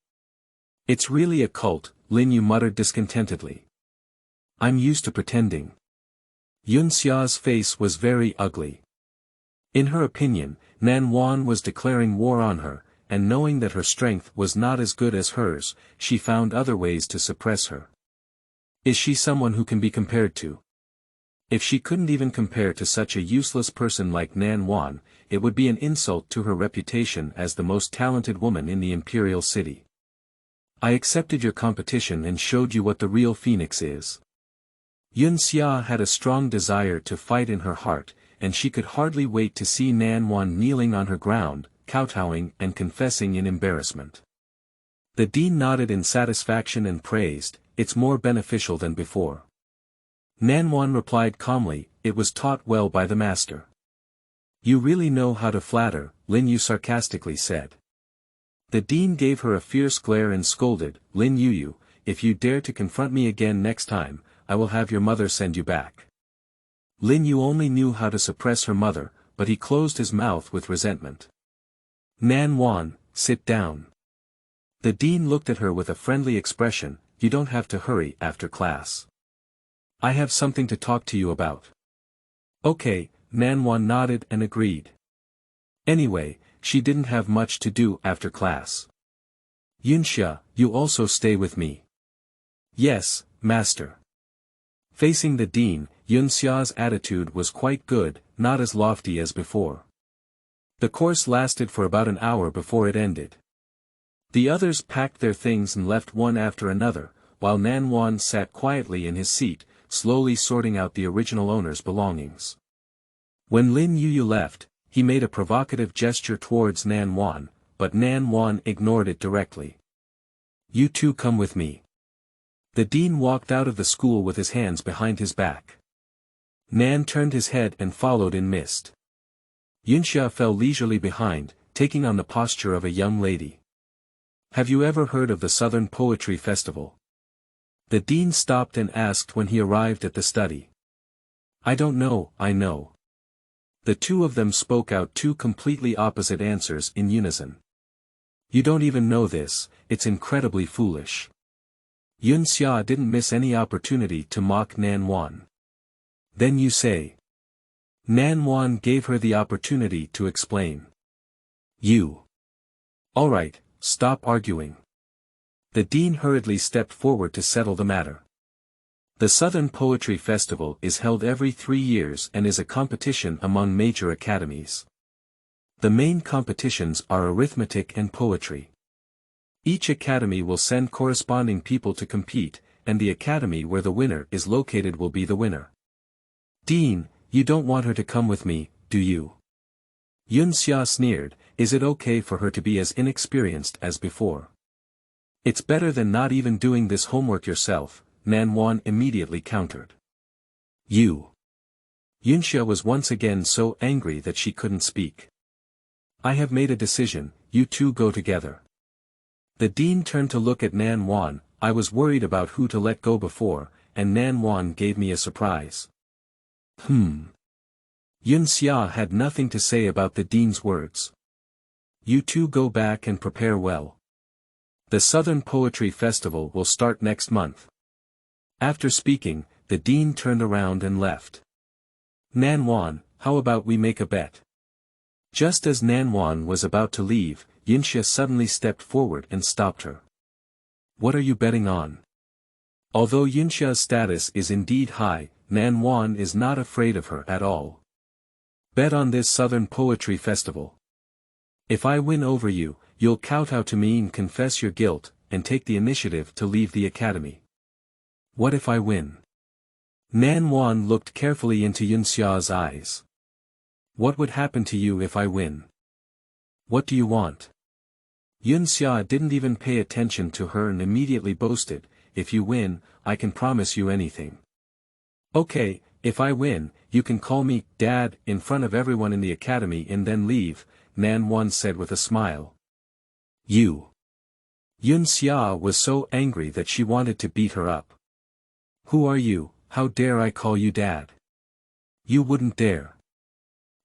It's really a cult, Lin Yu muttered discontentedly. I'm used to pretending. Yunxia's face was very ugly. In her opinion, Nan Wan was declaring war on her, and knowing that her strength was not as good as hers, she found other ways to suppress her. Is she someone who can be compared to? If she couldn't even compare to such a useless person like Nan Wan, it would be an insult to her reputation as the most talented woman in the imperial city. I accepted your competition and showed you what the real phoenix is. Yunxia had a strong desire to fight in her heart, and she could hardly wait to see Nan Wan kneeling on her ground, kowtowing and confessing in embarrassment. The dean nodded in satisfaction and praised, it's more beneficial than before. Nan Wan replied calmly, it was taught well by the master. You really know how to flatter, Lin Yu sarcastically said. The dean gave her a fierce glare and scolded, Lin Yu, if you dare to confront me again next time, I will have your mother send you back. Lin Yu only knew how to suppress her mother, but he closed his mouth with resentment. Nan Wan, sit down. The dean looked at her with a friendly expression, you don't have to hurry after class. I have something to talk to you about. Okay, Nan Wan nodded and agreed. Anyway, she didn't have much to do after class. Yunxia, you also stay with me. Yes, master. Facing the dean, Yunxia's attitude was quite good, not as lofty as before. The course lasted for about an hour before it ended. The others packed their things and left one after another, while Nan Wan sat quietly in his seat, slowly sorting out the original owner's belongings. When Lin Yu left, he made a provocative gesture towards Nan Wan, but Nan Wan ignored it directly. You two come with me. The dean walked out of the school with his hands behind his back. Nan turned his head and followed in mist. Yunxia fell leisurely behind, taking on the posture of a young lady. Have you ever heard of the Southern Poetry Festival? The dean stopped and asked when he arrived at the study. I don't know, I know. The two of them spoke out two completely opposite answers in unison. You don't even know this, it's incredibly foolish. Yunxia didn't miss any opportunity to mock Nan Wan. Then you say. Nan Wan gave her the opportunity to explain. You. Alright, stop arguing. The dean hurriedly stepped forward to settle the matter. The Southern Poetry Festival is held every 3 years and is a competition among major academies. The main competitions are arithmetic and poetry. Each academy will send corresponding people to compete, and the academy where the winner is located will be the winner. Dean, you don't want her to come with me, do you? Yunxia sneered, is it okay for her to be as inexperienced as before? It's better than not even doing this homework yourself, Nan Wan immediately countered. You. Yunxia was once again so angry that she couldn't speak. I have made a decision, you two go together. The dean turned to look at Nan Wan, I was worried about who to let go before, and Nan Wan gave me a surprise. Yunxia had nothing to say about the dean's words. You two go back and prepare well. The Southern Poetry Festival will start next month. After speaking, the dean turned around and left. Nan Wan, how about we make a bet? Just as Nan Wan was about to leave, Yunxia suddenly stepped forward and stopped her. What are you betting on? Although Yunxia's status is indeed high, Nan Wan is not afraid of her at all. Bet on this Southern Poetry Festival. If I win over you, you'll kowtow to me and confess your guilt, and take the initiative to leave the academy. What if I win? Nan Wan looked carefully into Yunxia's eyes. What would happen to you if I win? What do you want? Yunxia didn't even pay attention to her and immediately boasted, if you win, I can promise you anything. Okay, if I win, you can call me Dad in front of everyone in the academy and then leave, Nan Wan said with a smile. You. Yunxia was so angry that she wanted to beat her up. Who are you, how dare I call you Dad? You wouldn't dare.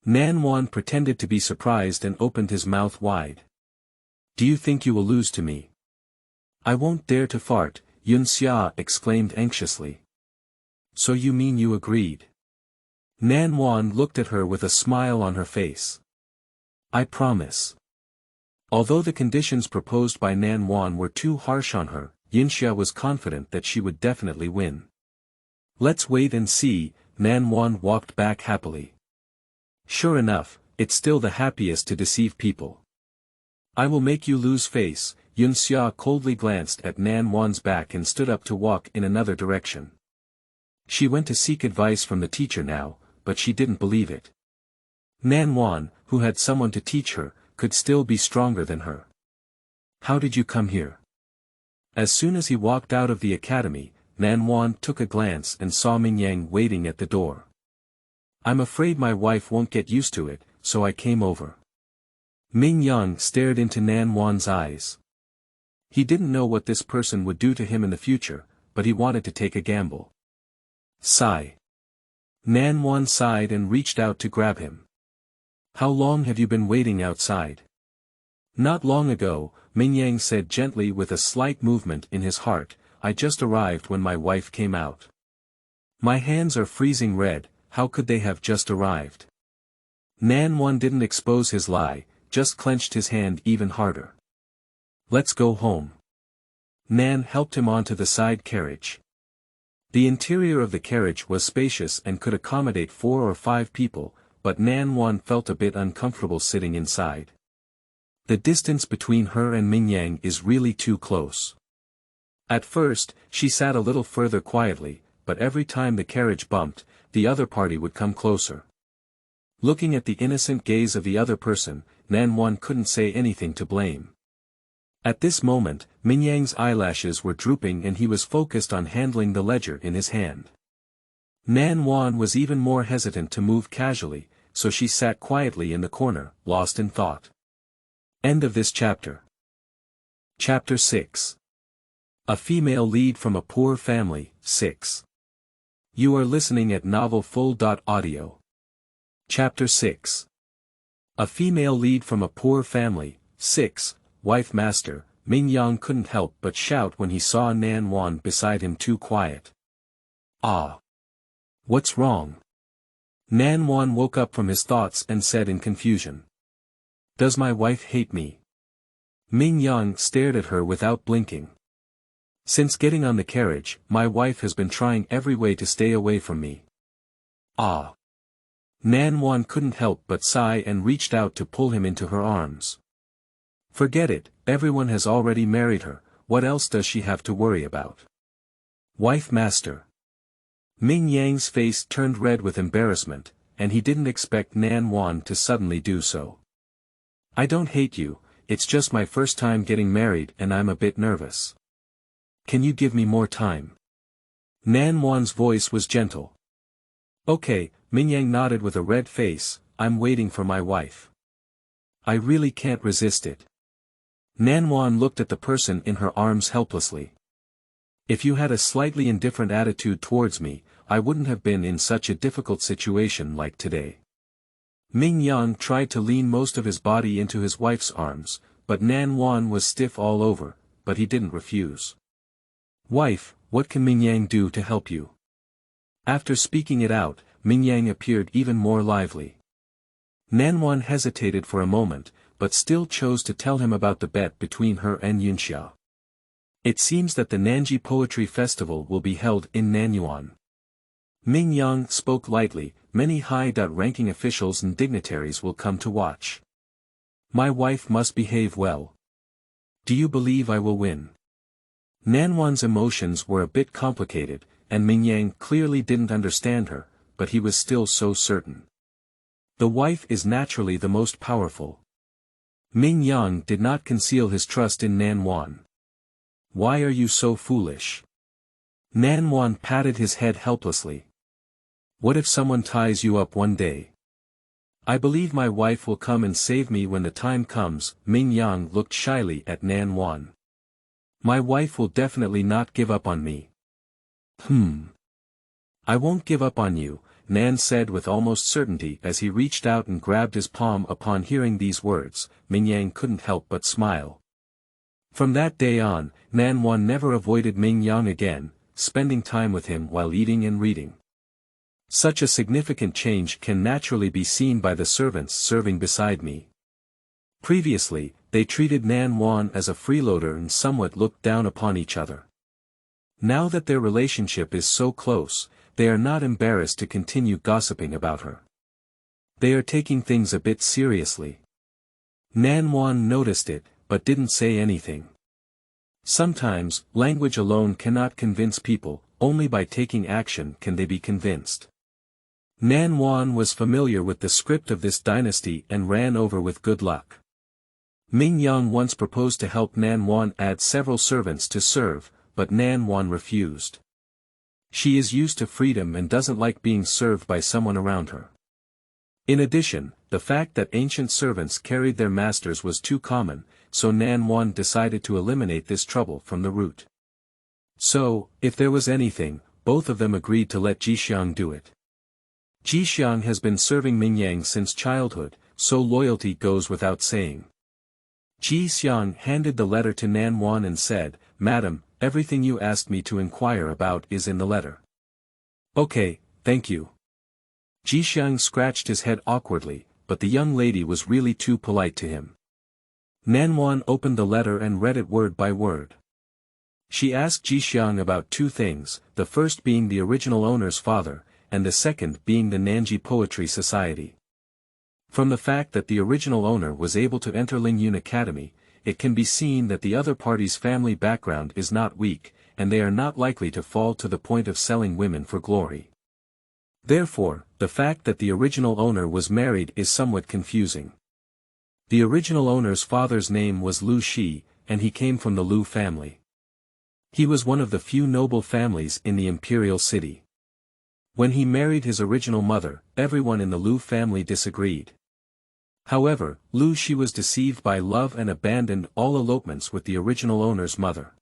Nan Wan pretended to be surprised and opened his mouth wide. Do you think you will lose to me? I won't dare to fart, Yunxia exclaimed anxiously. So you mean you agreed? Nan Wan looked at her with a smile on her face. I promise. Although the conditions proposed by Nan Wan were too harsh on her, Yunxia was confident that she would definitely win. Let's wait and see, Nan Wan walked back happily. Sure enough, it's still the happiest to deceive people. I will make you lose face, Yunxia coldly glanced at Nan Wan's back and stood up to walk in another direction. She went to seek advice from the teacher now, but she didn't believe it. Nan Wan, who had someone to teach her, could still be stronger than her. How did you come here? As soon as he walked out of the academy, Nan Wan took a glance and saw Ming Yang waiting at the door. "I'm afraid my wife won't get used to it, so I came over." Ming Yang stared into Nan Wan's eyes. He didn't know what this person would do to him in the future, but he wanted to take a gamble. Sigh. Nan Wan sighed and reached out to grab him. "How long have you been waiting outside?" "Not long ago," Ming Yang said gently with a slight movement in his heart. "I just arrived when my wife came out." "My hands are freezing red, how could they have just arrived?" Nan Wan didn't expose his lie, just clenched his hand even harder. "Let's go home." Nan helped him onto the side carriage. The interior of the carriage was spacious and could accommodate 4 or 5 people, but Nan Wan felt a bit uncomfortable sitting inside. The distance between her and Ming Yang is really too close. At first, she sat a little further quietly, but every time the carriage bumped, the other party would come closer. Looking at the innocent gaze of the other person, Nan Wan couldn't say anything to blame. At this moment, Ming Yang's eyelashes were drooping and he was focused on handling the ledger in his hand. Nan Wan was even more hesitant to move casually, so she sat quietly in the corner, lost in thought. End of this chapter. Chapter 6. A female lead from a poor family, 6. You are listening at novelfull.audio. Chapter 6. A female lead from a poor family, 6. Wife master, Ming Yang couldn't help but shout when he saw Nan Wan beside him too quiet. "Ah! What's wrong?" Nan Wan woke up from his thoughts and said in confusion. "Does my wife hate me?" Ming Yang stared at her without blinking. "Since getting on the carriage, my wife has been trying every way to stay away from me." "Ah!" Nan Wan couldn't help but sigh and reached out to pull him into her arms. "Forget it, everyone has already married her, what else does she have to worry about?" "Wife master." Ming Yang's face turned red with embarrassment, and he didn't expect Nan Wan to suddenly do so. "I don't hate you, it's just my first time getting married and I'm a bit nervous. Can you give me more time?" Nan Wan's voice was gentle. "Okay," Ming Yang nodded with a red face, "I'm waiting for my wife. I really can't resist it." Nan Wan looked at the person in her arms helplessly. "If you had a slightly indifferent attitude towards me, I wouldn't have been in such a difficult situation like today." Ming Yang tried to lean most of his body into his wife's arms, but Nan Wan was stiff all over, but he didn't refuse. "Wife, what can Ming Yang do to help you?" After speaking it out, Ming Yang appeared even more lively. Nan Wan hesitated for a moment, but still chose to tell him about the bet between her and Yunxia. "It seems that the Nanji Poetry Festival will be held in Nanyuan." Ming Yang spoke lightly, "Many high-ranking officials and dignitaries will come to watch. My wife must behave well. Do you believe I will win?" Nan Wan's emotions were a bit complicated, and Ming Yang clearly didn't understand her, but he was still so certain. The wife is naturally the most powerful. Ming Yang did not conceal his trust in Nan Wan. "Why are you so foolish?" Nan Wan patted his head helplessly. "What if someone ties you up one day?" "I believe my wife will come and save me when the time comes." Ming Yang looked shyly at Nan Wan. "My wife will definitely not give up on me." "I won't give up on you," Nan said with almost certainty as he reached out and grabbed his palm. Upon hearing these words, Ming Yang couldn't help but smile. From that day on, Nan Wan never avoided Ming Yang again, spending time with him while eating and reading. Such a significant change can naturally be seen by the servants serving beside me. Previously, they treated Nan Wan as a freeloader and somewhat looked down upon each other. Now that their relationship is so close, they are not embarrassed to continue gossiping about her. They are taking things a bit seriously. Nan Wan noticed it, but didn't say anything. Sometimes, language alone cannot convince people, only by taking action can they be convinced. Nan Wan was familiar with the script of this dynasty and ran over with good luck. Ming Yang once proposed to help Nan Wan add several servants to serve, but Nan Wan refused. She is used to freedom and doesn't like being served by someone around her. In addition, the fact that ancient servants carried their masters was too common, so Nan Wan decided to eliminate this trouble from the root. So, if there was anything, both of them agreed to let Jixiang do it. Jixiang has been serving Ming Yang since childhood, so loyalty goes without saying. Jixiang handed the letter to Nan Wan and said, "Madam, everything you asked me to inquire about is in the letter." "Okay, thank you." Jixiang scratched his head awkwardly, but the young lady was really too polite to him. Nan Wan opened the letter and read it word by word. She asked Jixiang about two things, the first being the original owner's father, and the second being the Nanji Poetry Society. From the fact that the original owner was able to enter Lingyun Academy, it can be seen that the other party's family background is not weak, and they are not likely to fall to the point of selling women for glory. Therefore, the fact that the original owner was married is somewhat confusing. The original owner's father's name was Lu Shi, and he came from the Lu family. He was one of the few noble families in the imperial city. When he married his original mother, everyone in the Lu family disagreed. However, Lu Shi was deceived by love and abandoned all elopements with the original owner's mother.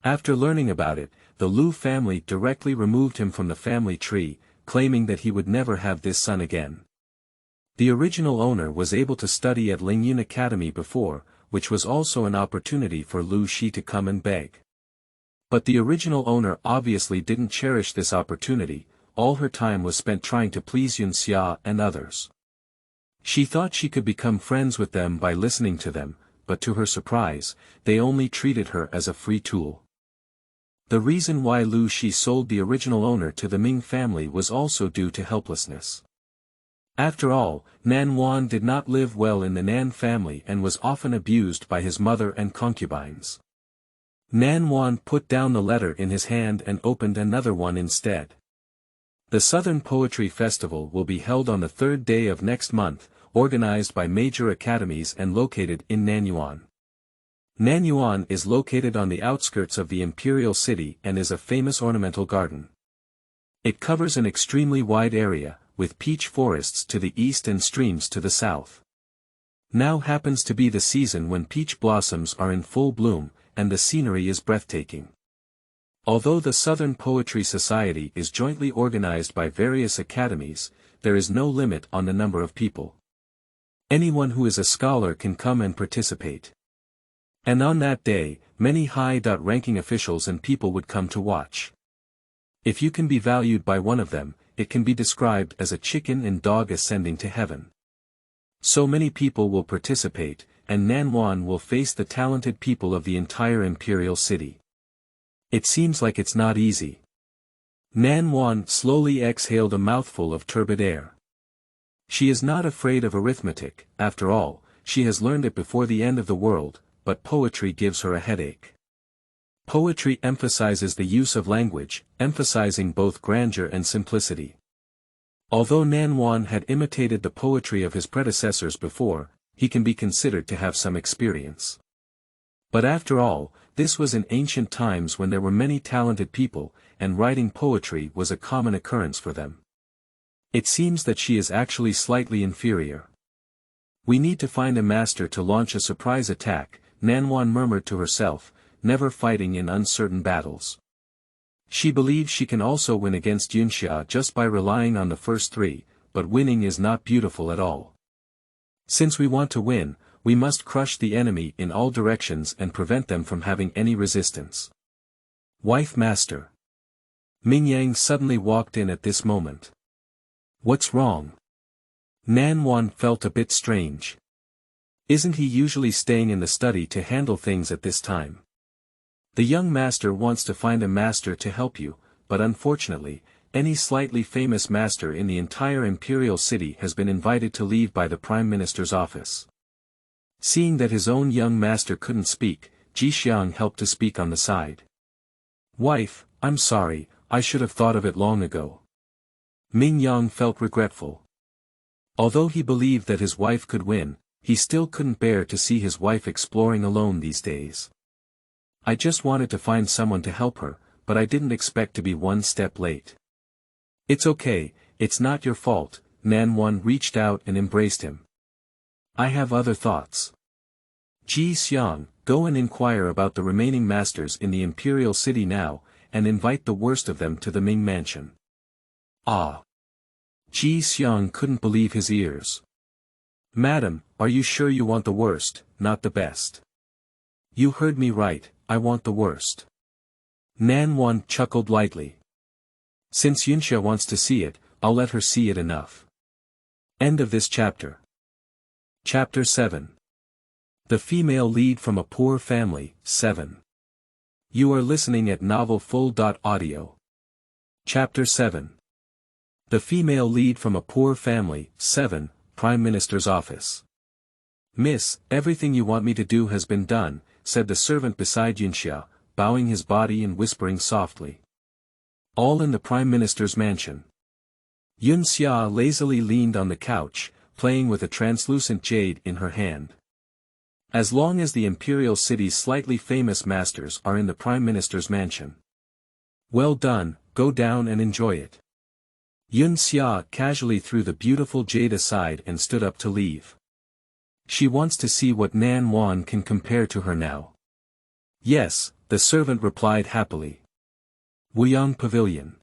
After learning about it, the Lu family directly removed him from the family tree, claiming that he would never have this son again. The original owner was able to study at Lingyun Academy before, which was also an opportunity for Lu Shi to come and beg. But the original owner obviously didn't cherish this opportunity, all her time was spent trying to please Yun Xia and others. She thought she could become friends with them by listening to them, but to her surprise, they only treated her as a free tool. The reason why Lu Shi sold the original owner to the Ming family was also due to helplessness. After all, Nan Wan did not live well in the Nan family and was often abused by his mother and concubines. Nan Wan put down the letter in his hand and opened another one instead. The Southern Poetry Festival will be held on the third day of next month, organized by major academies and located in Nan Wan. Nan Wan is located on the outskirts of the imperial city and is a famous ornamental garden. It covers an extremely wide area, with peach forests to the east and streams to the south. Now happens to be the season when peach blossoms are in full bloom, and the scenery is breathtaking. Although the Southern Poetry Society is jointly organized by various academies, there is no limit on the number of people. Anyone who is a scholar can come and participate. And on that day, many high-ranking officials and people would come to watch. If you can be valued by one of them, it can be described as a chicken and dog ascending to heaven. So many people will participate, and Nan Wan will face the talented people of the entire imperial city. It seems like it's not easy. Nan Wan slowly exhaled a mouthful of turbid air. She is not afraid of arithmetic, after all, she has learned it before the end of the world, but poetry gives her a headache. Poetry emphasizes the use of language, emphasizing both grandeur and simplicity. Although Nan Wan had imitated the poetry of his predecessors before, he can be considered to have some experience. But after all, this was in ancient times when there were many talented people, and writing poetry was a common occurrence for them. It seems that she is actually slightly inferior. We need to find a master to launch a surprise attack, Nan Wan murmured to herself, never fighting in uncertain battles. She believes she can also win against Yunxia just by relying on the first three, but winning is not beautiful at all. Since we want to win, we must crush the enemy in all directions and prevent them from having any resistance. Wife Master. Ming Yang suddenly walked in at this moment. What's wrong? Nan Wan felt a bit strange. Isn't he usually staying in the study to handle things at this time? The young master wants to find a master to help you, but unfortunately, any slightly famous master in the entire imperial city has been invited to leave by the Prime Minister's office. Seeing that his own young master couldn't speak, Jixiang helped to speak on the side. Wife, I'm sorry, I should have thought of it long ago. Ming Yang felt regretful. Although he believed that his wife could win, He still couldn't bear to see his wife exploring alone these days. I just wanted to find someone to help her, but I didn't expect to be one step late. It's okay, it's not your fault. Nan Wan reached out and embraced him. I have other thoughts. Ji Xiang, go and inquire about the remaining masters in the imperial city now, and invite the worst of them to the Ming mansion. Ah! Ji Xiang couldn't believe his ears. Madam, are you sure you want the worst, not the best? You heard me right, I want the worst. Nan Wan chuckled lightly. Since Yunxia wants to see it, I'll let her see it enough. End of this chapter. Chapter 7. The female lead from a poor family, 7. You are listening at novelfull.audio. Chapter 7. The female lead from a poor family, 7, Prime Minister's office. Miss, everything you want me to do has been done, said the servant beside Yunxia, bowing his body and whispering softly. All in the Prime Minister's mansion. Yunxia lazily leaned on the couch, playing with a translucent jade in her hand. As long as the imperial city's slightly famous masters are in the Prime Minister's mansion. Well done, go down and enjoy it. Yunxia casually threw the beautiful jade aside and stood up to leave. She wants to see what Nan Wan can compare to her now. Yes, the servant replied happily. Wuyang Pavilion.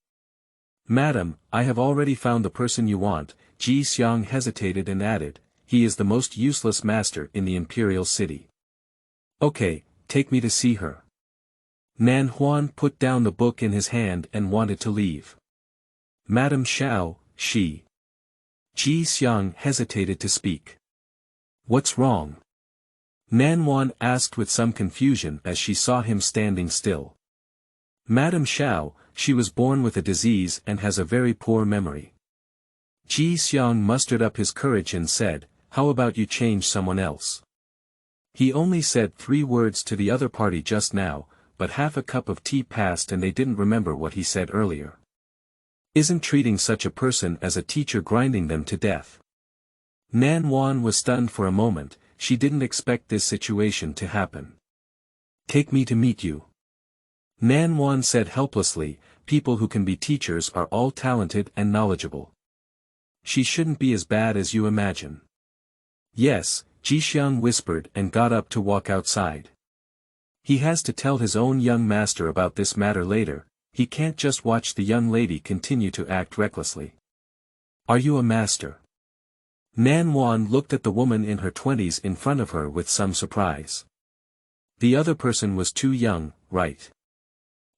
Madam, I have already found the person you want. Ji Xiang hesitated and added, he is the most useless master in the imperial city. Okay, take me to see her. Nan Wan put down the book in his hand and wanted to leave. Madam Xiao, she. Ji Xiang hesitated to speak. What's wrong? Nan Wan asked with some confusion as she saw him standing still. Madam Xiao, she was born with a disease and has a very poor memory. Ji Xiang mustered up his courage and said, how about you change someone else? He only said 3 words to the other party just now, but half a cup of tea passed and they didn't remember what he said earlier. Isn't treating such a person as a teacher grinding them to death? Nan Wan was stunned for a moment, she didn't expect this situation to happen. Take me to meet you. Nan Wan said helplessly, people who can be teachers are all talented and knowledgeable. She shouldn't be as bad as you imagine. Yes, Ji Xiang whispered and got up to walk outside. He has to tell his own young master about this matter later, he can't just watch the young lady continue to act recklessly. Are you a master? Nan Wan looked at the woman in her 20s in front of her with some surprise. The other person was too young, right?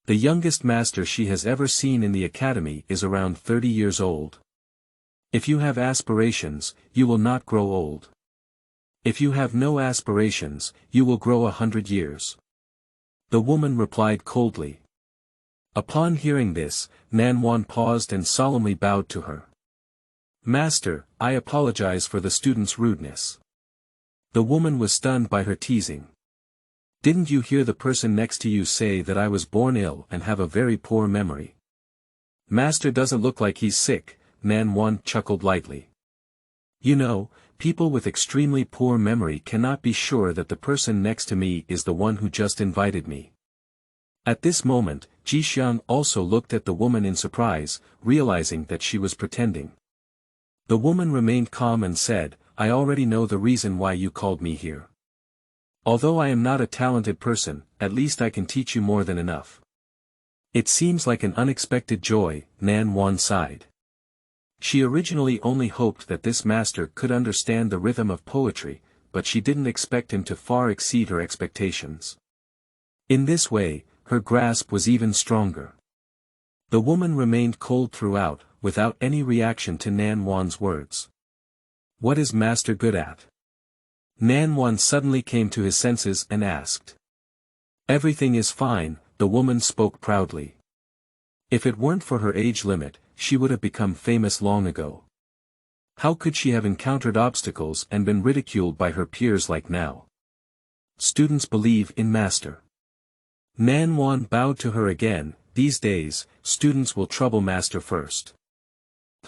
The youngest master she has ever seen in the academy is around 30 years old. If you have aspirations, you will not grow old. If you have no aspirations, you will grow 100 years. The woman replied coldly. Upon hearing this, Nan Wan paused and solemnly bowed to her. Master, I apologize for the student's rudeness. The woman was stunned by her teasing. Didn't you hear the person next to you say that I was born ill and have a very poor memory? Master doesn't look like he's sick, Nan Wan chuckled lightly. You know, people with extremely poor memory cannot be sure that the person next to me is the one who just invited me. At this moment, Ji Xiang also looked at the woman in surprise, realizing that she was pretending. The woman remained calm and said, I already know the reason why you called me here. Although I am not a talented person, at least I can teach you more than enough. It seems like an unexpected joy, Nan Wan sighed. She originally only hoped that this master could understand the rhythm of poetry, but she didn't expect him to far exceed her expectations. In this way, her grasp was even stronger. The woman remained cold throughout, without any reaction to Nan Wan's words. What is master good at? Nan Wan suddenly came to his senses and asked. Everything is fine, the woman spoke proudly. If it weren't for her age limit, she would have become famous long ago. How could she have encountered obstacles and been ridiculed by her peers like now? Students believe in master. Nan Wan bowed to her again. These days, students will trouble master first.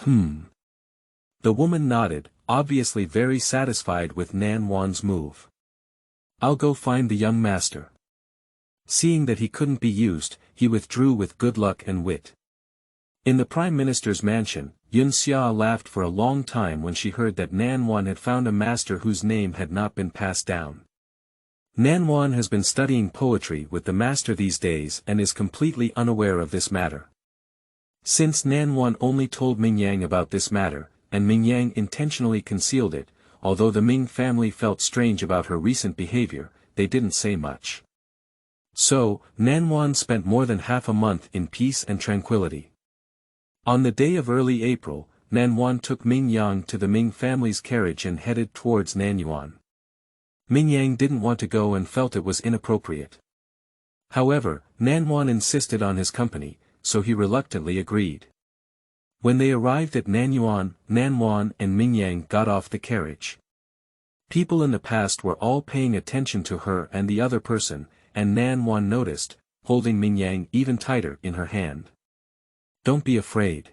The woman nodded, obviously very satisfied with Nan Wan's move. "I'll go find the young master." Seeing that he couldn't be used, he withdrew with good luck and wit. In the Prime Minister's mansion, Yun Xia laughed for a long time when she heard that Nan Wan had found a master whose name had not been passed down. Nan Wan has been studying poetry with the master these days and is completely unaware of this matter. Since Nan Wan only told Ming Yang about this matter, and Ming Yang intentionally concealed it, although the Ming family felt strange about her recent behavior, they didn't say much. So, Nan Wan spent more than half a month in peace and tranquility. On the day of early April, Nan Wan took Ming Yang to the Ming family's carriage and headed towards Nan Yuan. Ming Yang didn't want to go and felt it was inappropriate. However, Nan Wan insisted on his company, so he reluctantly agreed. When they arrived at Nan Yuan, Nan Wan and Ming Yang got off the carriage. People in the past were all paying attention to her and the other person, and Nan Wan noticed, holding Ming Yang even tighter in her hand. "Don't be afraid."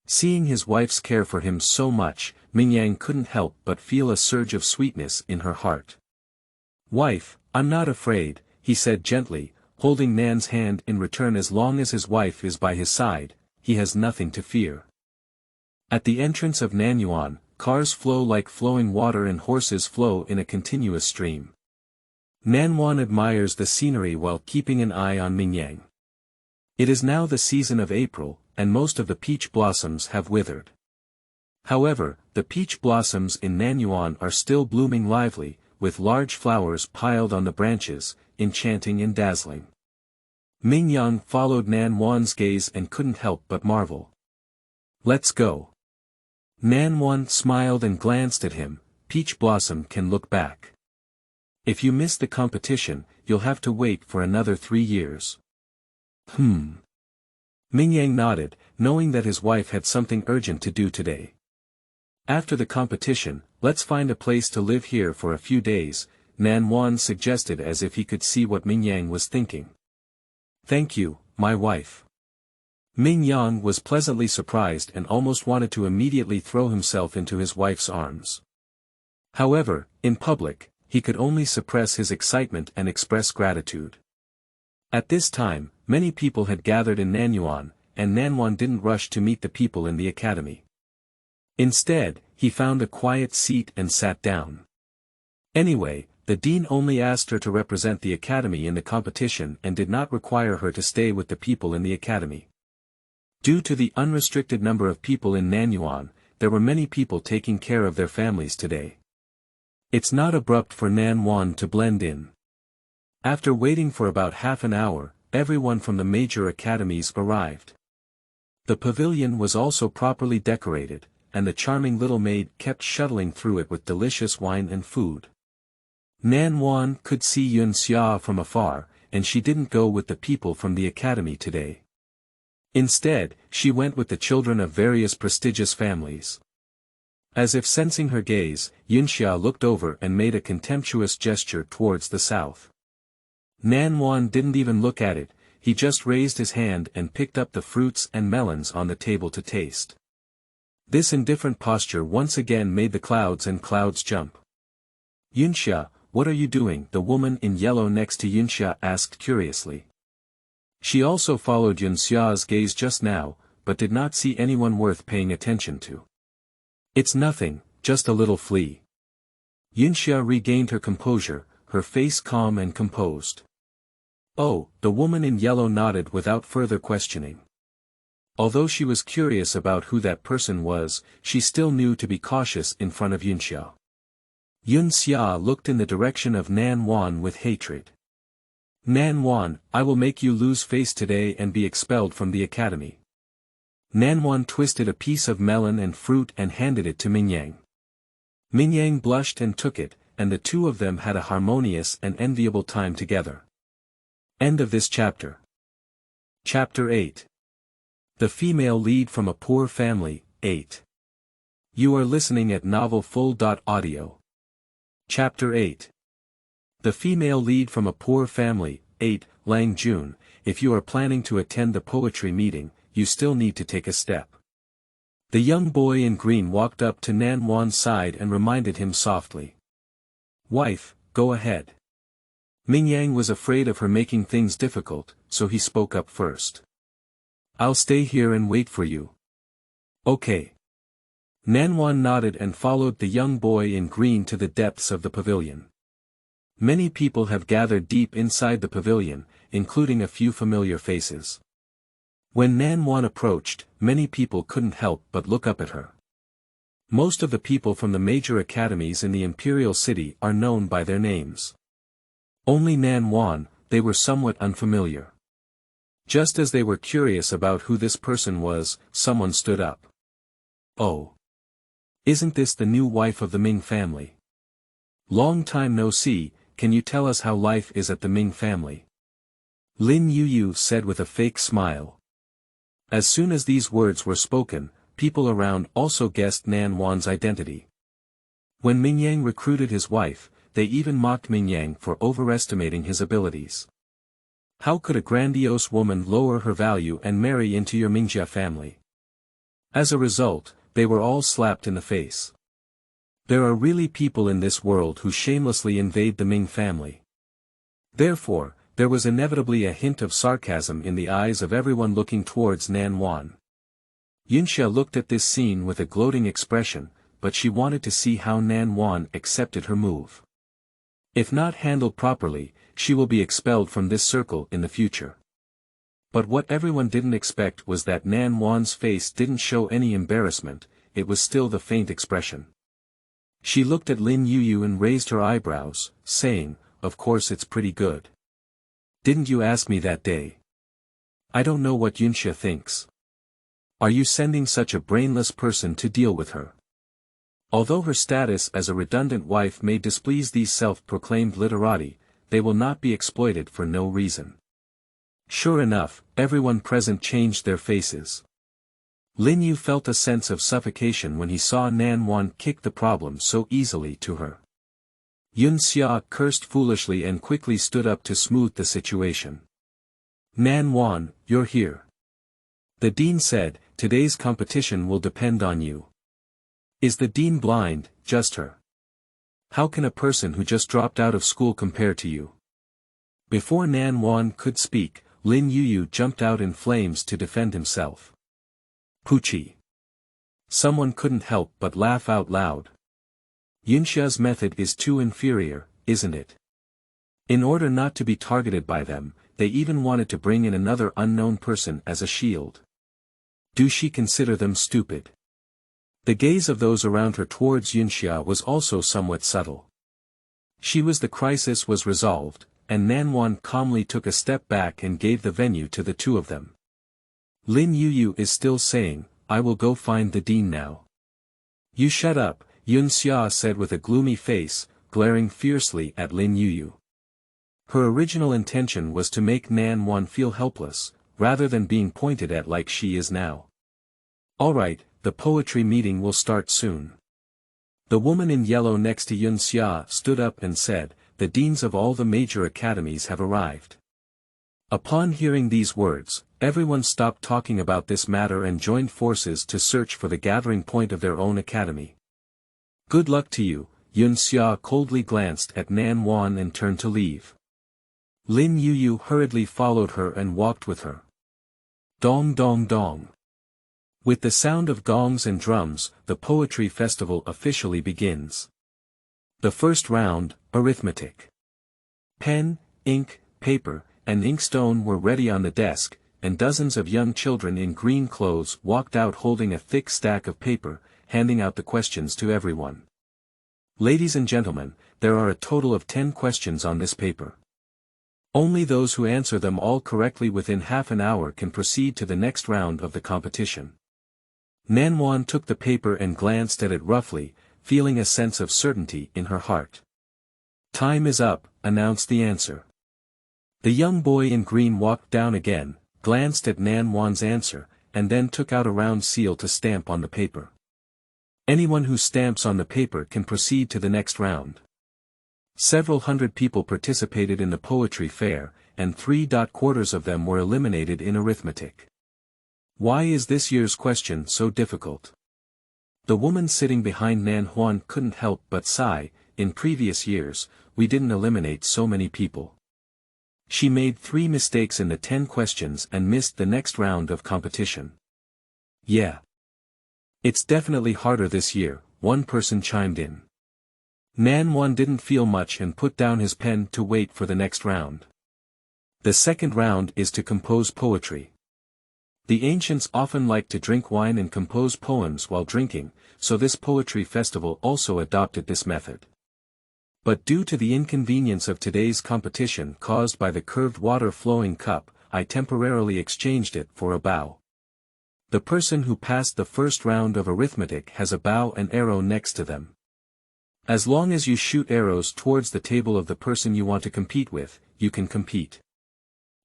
Seeing his wife's care for him so much, Ming Yang couldn't help but feel a surge of sweetness in her heart. "Wife, I'm not afraid," he said gently, holding Nan's hand in return. As long as his wife is by his side, he has nothing to fear. At the entrance of Nan Yuan, cars flow like flowing water and horses flow in a continuous stream. Nan Wan admires the scenery while keeping an eye on Ming Yang. It is now the season of April, and most of the peach blossoms have withered. However, the peach blossoms in Nan Yuan are still blooming lively, with large flowers piled on the branches, enchanting and dazzling. Ming Yang followed Nan Wan's gaze and couldn't help but marvel. "Let's go." Nan Wan smiled and glanced at him. "Peach blossom can look back. If you miss the competition, you'll have to wait for another 3 years. Ming Yang nodded, knowing that his wife had something urgent to do today. "After the competition, let's find a place to live here for a few days," Nan Wan suggested as if he could see what Ming Yang was thinking. "Thank you, my wife." Ming Yang was pleasantly surprised and almost wanted to immediately throw himself into his wife's arms. However, in public, he could only suppress his excitement and express gratitude. At this time, many people had gathered in Nan Yuan, and Nan Wan didn't rush to meet the people in the academy. Instead, he found a quiet seat and sat down. Anyway, the dean only asked her to represent the academy in the competition and did not require her to stay with the people in the academy. Due to the unrestricted number of people in Nan Yuan, there were many people taking care of their families today. It's not abrupt for Nan Wan to blend in. After waiting for about half an hour, everyone from the major academies arrived. The pavilion was also properly decorated, and the charming little maid kept shuttling through it with delicious wine and food. Nan Wan could see Yun Xia from afar, and she didn't go with the people from the academy today. Instead, she went with the children of various prestigious families. As if sensing her gaze, Yun Xia looked over and made a contemptuous gesture towards the south. Nan Wan didn't even look at it, he just raised his hand and picked up the fruits and melons on the table to taste. This indifferent posture once again made the clouds jump. "Yun Xia, what are you doing?" the woman in yellow next to Yun Xia asked curiously. She also followed Yun Xia's gaze just now, but did not see anyone worth paying attention to. "It's nothing, just a little flea." Yun Xia regained her composure, her face calm and composed. "Oh," the woman in yellow nodded without further questioning. Although she was curious about who that person was, she still knew to be cautious in front of Yun Xia. Yun Xia looked in the direction of Nan Wan with hatred. "Nan Wan, I will make you lose face today and be expelled from the academy." Nan Wan twisted a piece of melon and fruit and handed it to Ming Yang. Ming Yang blushed and took it, and the two of them had a harmonious and enviable time together. End of this chapter. Chapter 8. The female lead from a poor family, 8. You are listening at novelfull.audio. Chapter 8. The female lead from a poor family, 8. Lang Jun, if you are planning to attend the poetry meeting, you still need to take a step. The young boy in green walked up to Nan Wan's side and reminded him softly. Wife, go ahead. Ming Yang was afraid of her making things difficult, so he spoke up first. I'll stay here and wait for you. Okay. Nan Wan nodded and followed the young boy in green to the depths of the pavilion. Many people have gathered deep inside the pavilion, including a few familiar faces. When Nan Wan approached, many people couldn't help but look up at her. Most of the people from the major academies in the imperial city are known by their names. Only Nan Wan, they were somewhat unfamiliar. Just as they were curious about who this person was, someone stood up. Oh. Isn't this the new wife of the Ming family? Long time no see, can you tell us how life is at the Ming family? Lin Yuyu said with a fake smile. As soon as these words were spoken, people around also guessed Nan Wan's identity. When Ming Yang recruited his wife, they even mocked Ming Yang for overestimating his abilities. How could a grandiose woman lower her value and marry into your Mingjia family? As a result, they were all slapped in the face. There are really people in this world who shamelessly invade the Ming family. Therefore, there was inevitably a hint of sarcasm in the eyes of everyone looking towards Nan Wan. Yunxia looked at this scene with a gloating expression, but she wanted to see how Nan Wan accepted her move. If not handled properly, she will be expelled from this circle in the future. But what everyone didn't expect was that Nan Wan's face didn't show any embarrassment, it was still the faint expression. She looked at Lin Yuyu and raised her eyebrows, saying, "Of course it's pretty good. Didn't you ask me that day? I don't know what Yunxia thinks. Are you sending such a brainless person to deal with her?" Although her status as a redundant wife may displease these self-proclaimed literati, they will not be exploited for no reason. Sure enough, everyone present changed their faces. Lin Yu felt a sense of suffocation when he saw Nan Wan kick the problem so easily to her. Yun Xia cursed foolishly and quickly stood up to smooth the situation. "Nan Wan, you're here. The dean said, today's competition will depend on you." Is the dean blind, just her? How can a person who just dropped out of school compare to you? Before Nan Wan could speak, Lin Yuyu jumped out in flames to defend himself. Puchi. Someone couldn't help but laugh out loud. Yunxia's method is too inferior, isn't it? In order not to be targeted by them, they even wanted to bring in another unknown person as a shield. Do she consider them stupid? The gaze of those around her towards Yunxia was also somewhat subtle. The crisis was resolved, and Nan Wan calmly took a step back and gave the venue to the two of them. Lin Yuyu is still saying, "I will go find the dean now." "You shut up," Yun Xia said with a gloomy face, glaring fiercely at Lin Yuyu. Her original intention was to make Nan Wan feel helpless, rather than being pointed at like she is now. "Alright, the poetry meeting will start soon." The woman in yellow next to Yun Xia stood up and said, "The deans of all the major academies have arrived." Upon hearing these words, everyone stopped talking about this matter and joined forces to search for the gathering point of their own academy. "Good luck to you," Yun Xia coldly glanced at Nan Wan and turned to leave. Lin Yuyu hurriedly followed her and walked with her. Dong dong dong. With the sound of gongs and drums, the poetry festival officially begins. The first round, arithmetic. Pen, ink, paper, and inkstone were ready on the desk, and dozens of young children in green clothes walked out holding a thick stack of paper, handing out the questions to everyone. "Ladies and gentlemen, there are a total of 10 questions on this paper. Only those who answer them all correctly within half an hour can proceed to the next round of the competition." Nan Wan took the paper and glanced at it roughly, feeling a sense of certainty in her heart. "Time is up," announced the answer. The young boy in green walked down again, glanced at Nan Wan's answer, and then took out a round seal to stamp on the paper. Anyone who stamps on the paper can proceed to the next round. Several hundred people participated in the poetry fair, and 3/4 of them were eliminated in arithmetic. Why is this year's question so difficult? The woman sitting behind Nan Wan couldn't help but sigh. In previous years, we didn't eliminate so many people. She made 3 mistakes in the 10 questions and missed the next round of competition. Yeah. It's definitely harder this year, one person chimed in. Nan Wan didn't feel much and put down his pen to wait for the next round. The second round is to compose poetry. The ancients often liked to drink wine and compose poems while drinking, so this poetry festival also adopted this method. But due to the inconvenience of today's competition caused by the curved water-flowing cup, I temporarily exchanged it for a bow. The person who passed the first round of arithmetic has a bow and arrow next to them. As long as you shoot arrows towards the table of the person you want to compete with, you can compete.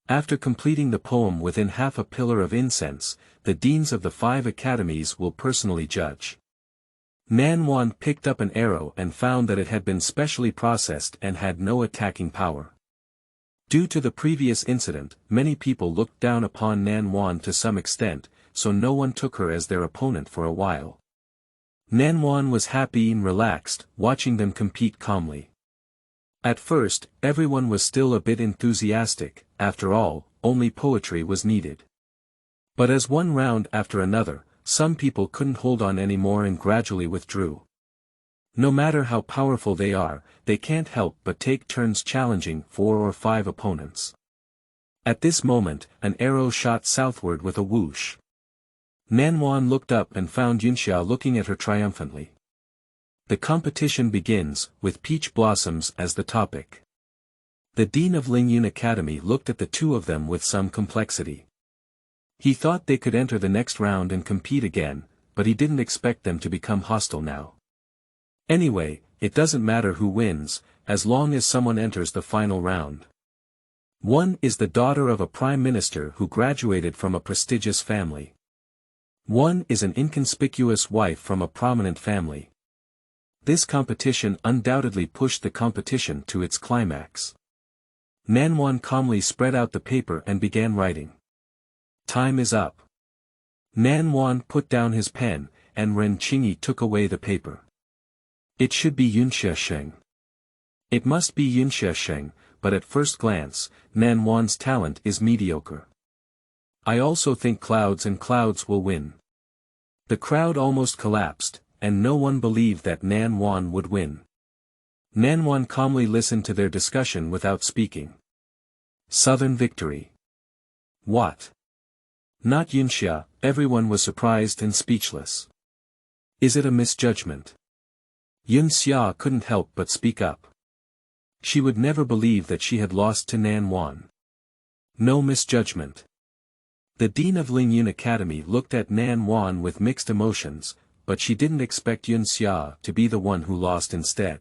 After completing the poem within half a pillar of incense, the deans of the 5 academies will personally judge. Nan Wan picked up an arrow and found that it had been specially processed and had no attacking power. Due to the previous incident, many people looked down upon Nan Wan to some extent, so no one took her as their opponent for a while. Nan Wan was happy and relaxed, watching them compete calmly. At first, everyone was still a bit enthusiastic. After all, only poetry was needed. But as one round after another, some people couldn't hold on anymore and gradually withdrew. No matter how powerful they are, they can't help but take turns challenging 4 or 5 opponents. At this moment, an arrow shot southward with a whoosh. Nan Wan looked up and found Yunxia looking at her triumphantly. The competition begins, with peach blossoms as the topic. The dean of Lingyun Academy looked at the two of them with some complexity. He thought they could enter the next round and compete again, but he didn't expect them to become hostile now. Anyway, it doesn't matter who wins, as long as someone enters the final round. One is the daughter of a prime minister who graduated from a prestigious family. One is an inconspicuous wife from a prominent family. This competition undoubtedly pushed the competition to its climax. Nan Wan calmly spread out the paper and began writing. Time is up. Nan Wan put down his pen, and Ren Qingyi took away the paper. It should be Yunxia Sheng. It must be Yunxia Sheng, but at first glance, Nan Wan's talent is mediocre. I also think Clouds and Clouds will win. The crowd almost collapsed, and no one believed that Nan Wan would win. Nan Wan calmly listened to their discussion without speaking. Southern victory. What? Not Yunxia, everyone was surprised and speechless. Is it a misjudgment? Yunxia couldn't help but speak up. She would never believe that she had lost to Nan Wan. No misjudgment. The dean of Lingyun Academy looked at Nan Wan with mixed emotions, but she didn't expect Yunxia to be the one who lost instead.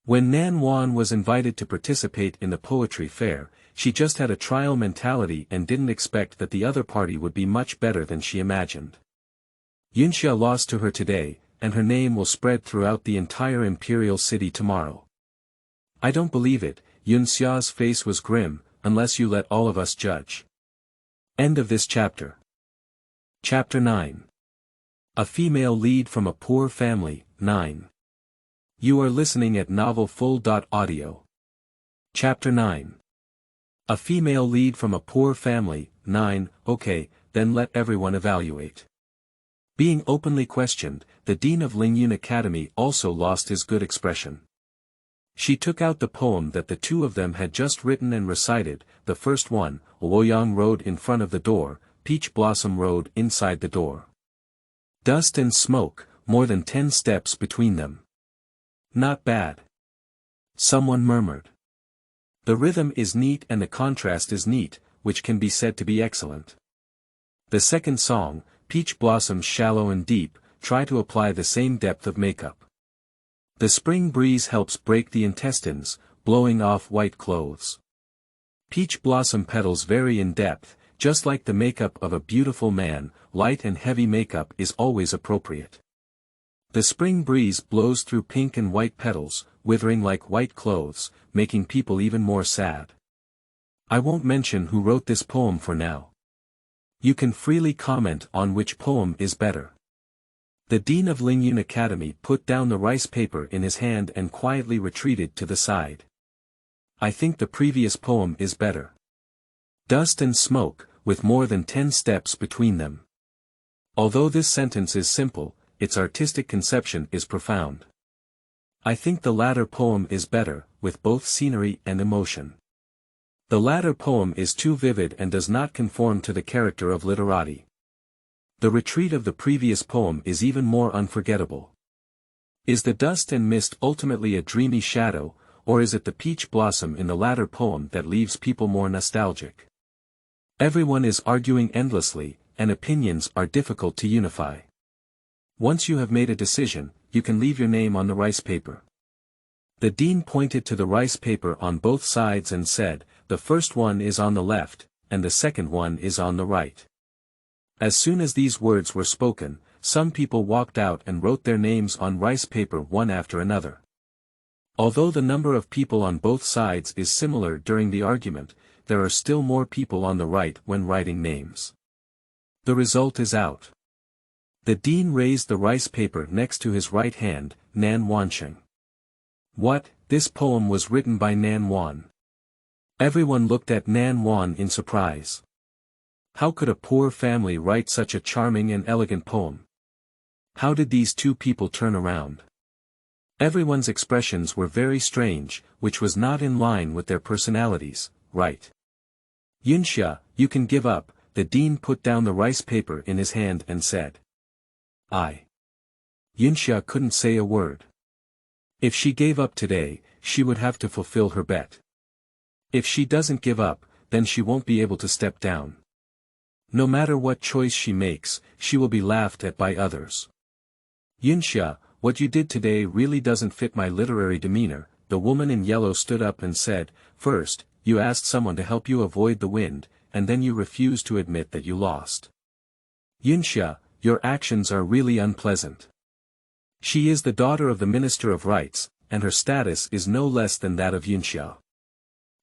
When Nan Wan was invited to participate in the poetry fair, she just had a trial mentality and didn't expect that the other party would be much better than she imagined. Yunxia lost to her today, and her name will spread throughout the entire imperial city tomorrow. I don't believe it, Yunxia's face was grim, unless you let all of us judge. End of this chapter. Chapter 9. A female lead from a poor family, 9. You are listening at novelfull.audio. Chapter 9. A female lead from a poor family, 9, okay, then let everyone evaluate. Being openly questioned, the dean of Lingyun Academy also lost his good expression. She took out the poem that the two of them had just written and recited. The first one, Luoyang Road in front of the door, Peach Blossom Road inside the door. Dust and smoke, more than 10 steps between them. Not bad. Someone murmured. The rhythm is neat and the contrast is neat, which can be said to be excellent. The second song, Peach Blossoms Shallow and Deep, try to apply the same depth of makeup. The spring breeze helps break the intestines, blowing off white clothes. Peach blossom petals vary in depth, just like the makeup of a beautiful man, light and heavy makeup is always appropriate. The spring breeze blows through pink and white petals, withering like white clothes, making people even more sad. I won't mention who wrote this poem for now. You can freely comment on which poem is better. The dean of Lingyun Academy put down the rice paper in his hand and quietly retreated to the side. I think the previous poem is better. Dust and smoke, with more than 10 steps between them. Although this sentence is simple, its artistic conception is profound. I think the latter poem is better, with both scenery and emotion. The latter poem is too vivid and does not conform to the character of literati. The retreat of the previous poem is even more unforgettable. Is the dust and mist ultimately a dreamy shadow, or is it the peach blossom in the latter poem that leaves people more nostalgic? Everyone is arguing endlessly, and opinions are difficult to unify. Once you have made a decision, you can leave your name on the rice paper. The dean pointed to the rice paper on both sides and said, the first one is on the left, and the second one is on the right. As soon as these words were spoken, some people walked out and wrote their names on rice paper one after another. Although the number of people on both sides is similar during the argument, there are still more people on the right when writing names. The result is out. The dean raised the rice paper next to his right hand, Nan Wan. What, this poem was written by Nan Wan. Everyone looked at Nan Wan in surprise. How could a poor family write such a charming and elegant poem? How did these two people turn around? Everyone's expressions were very strange, which was not in line with their personalities, right? Yunxia, you can give up, the dean put down the rice paper in his hand and said. Yunxia couldn't say a word. If she gave up today, she would have to fulfill her bet. If she doesn't give up, then she won't be able to step down. No matter what choice she makes, she will be laughed at by others. Yunxia, what you did today really doesn't fit my literary demeanor, the woman in yellow stood up and said, first, you asked someone to help you avoid the wind, and then you refused to admit that you lost. Yunxia, your actions are really unpleasant. She is the daughter of the Minister of Rights, and her status is no less than that of Yunxia.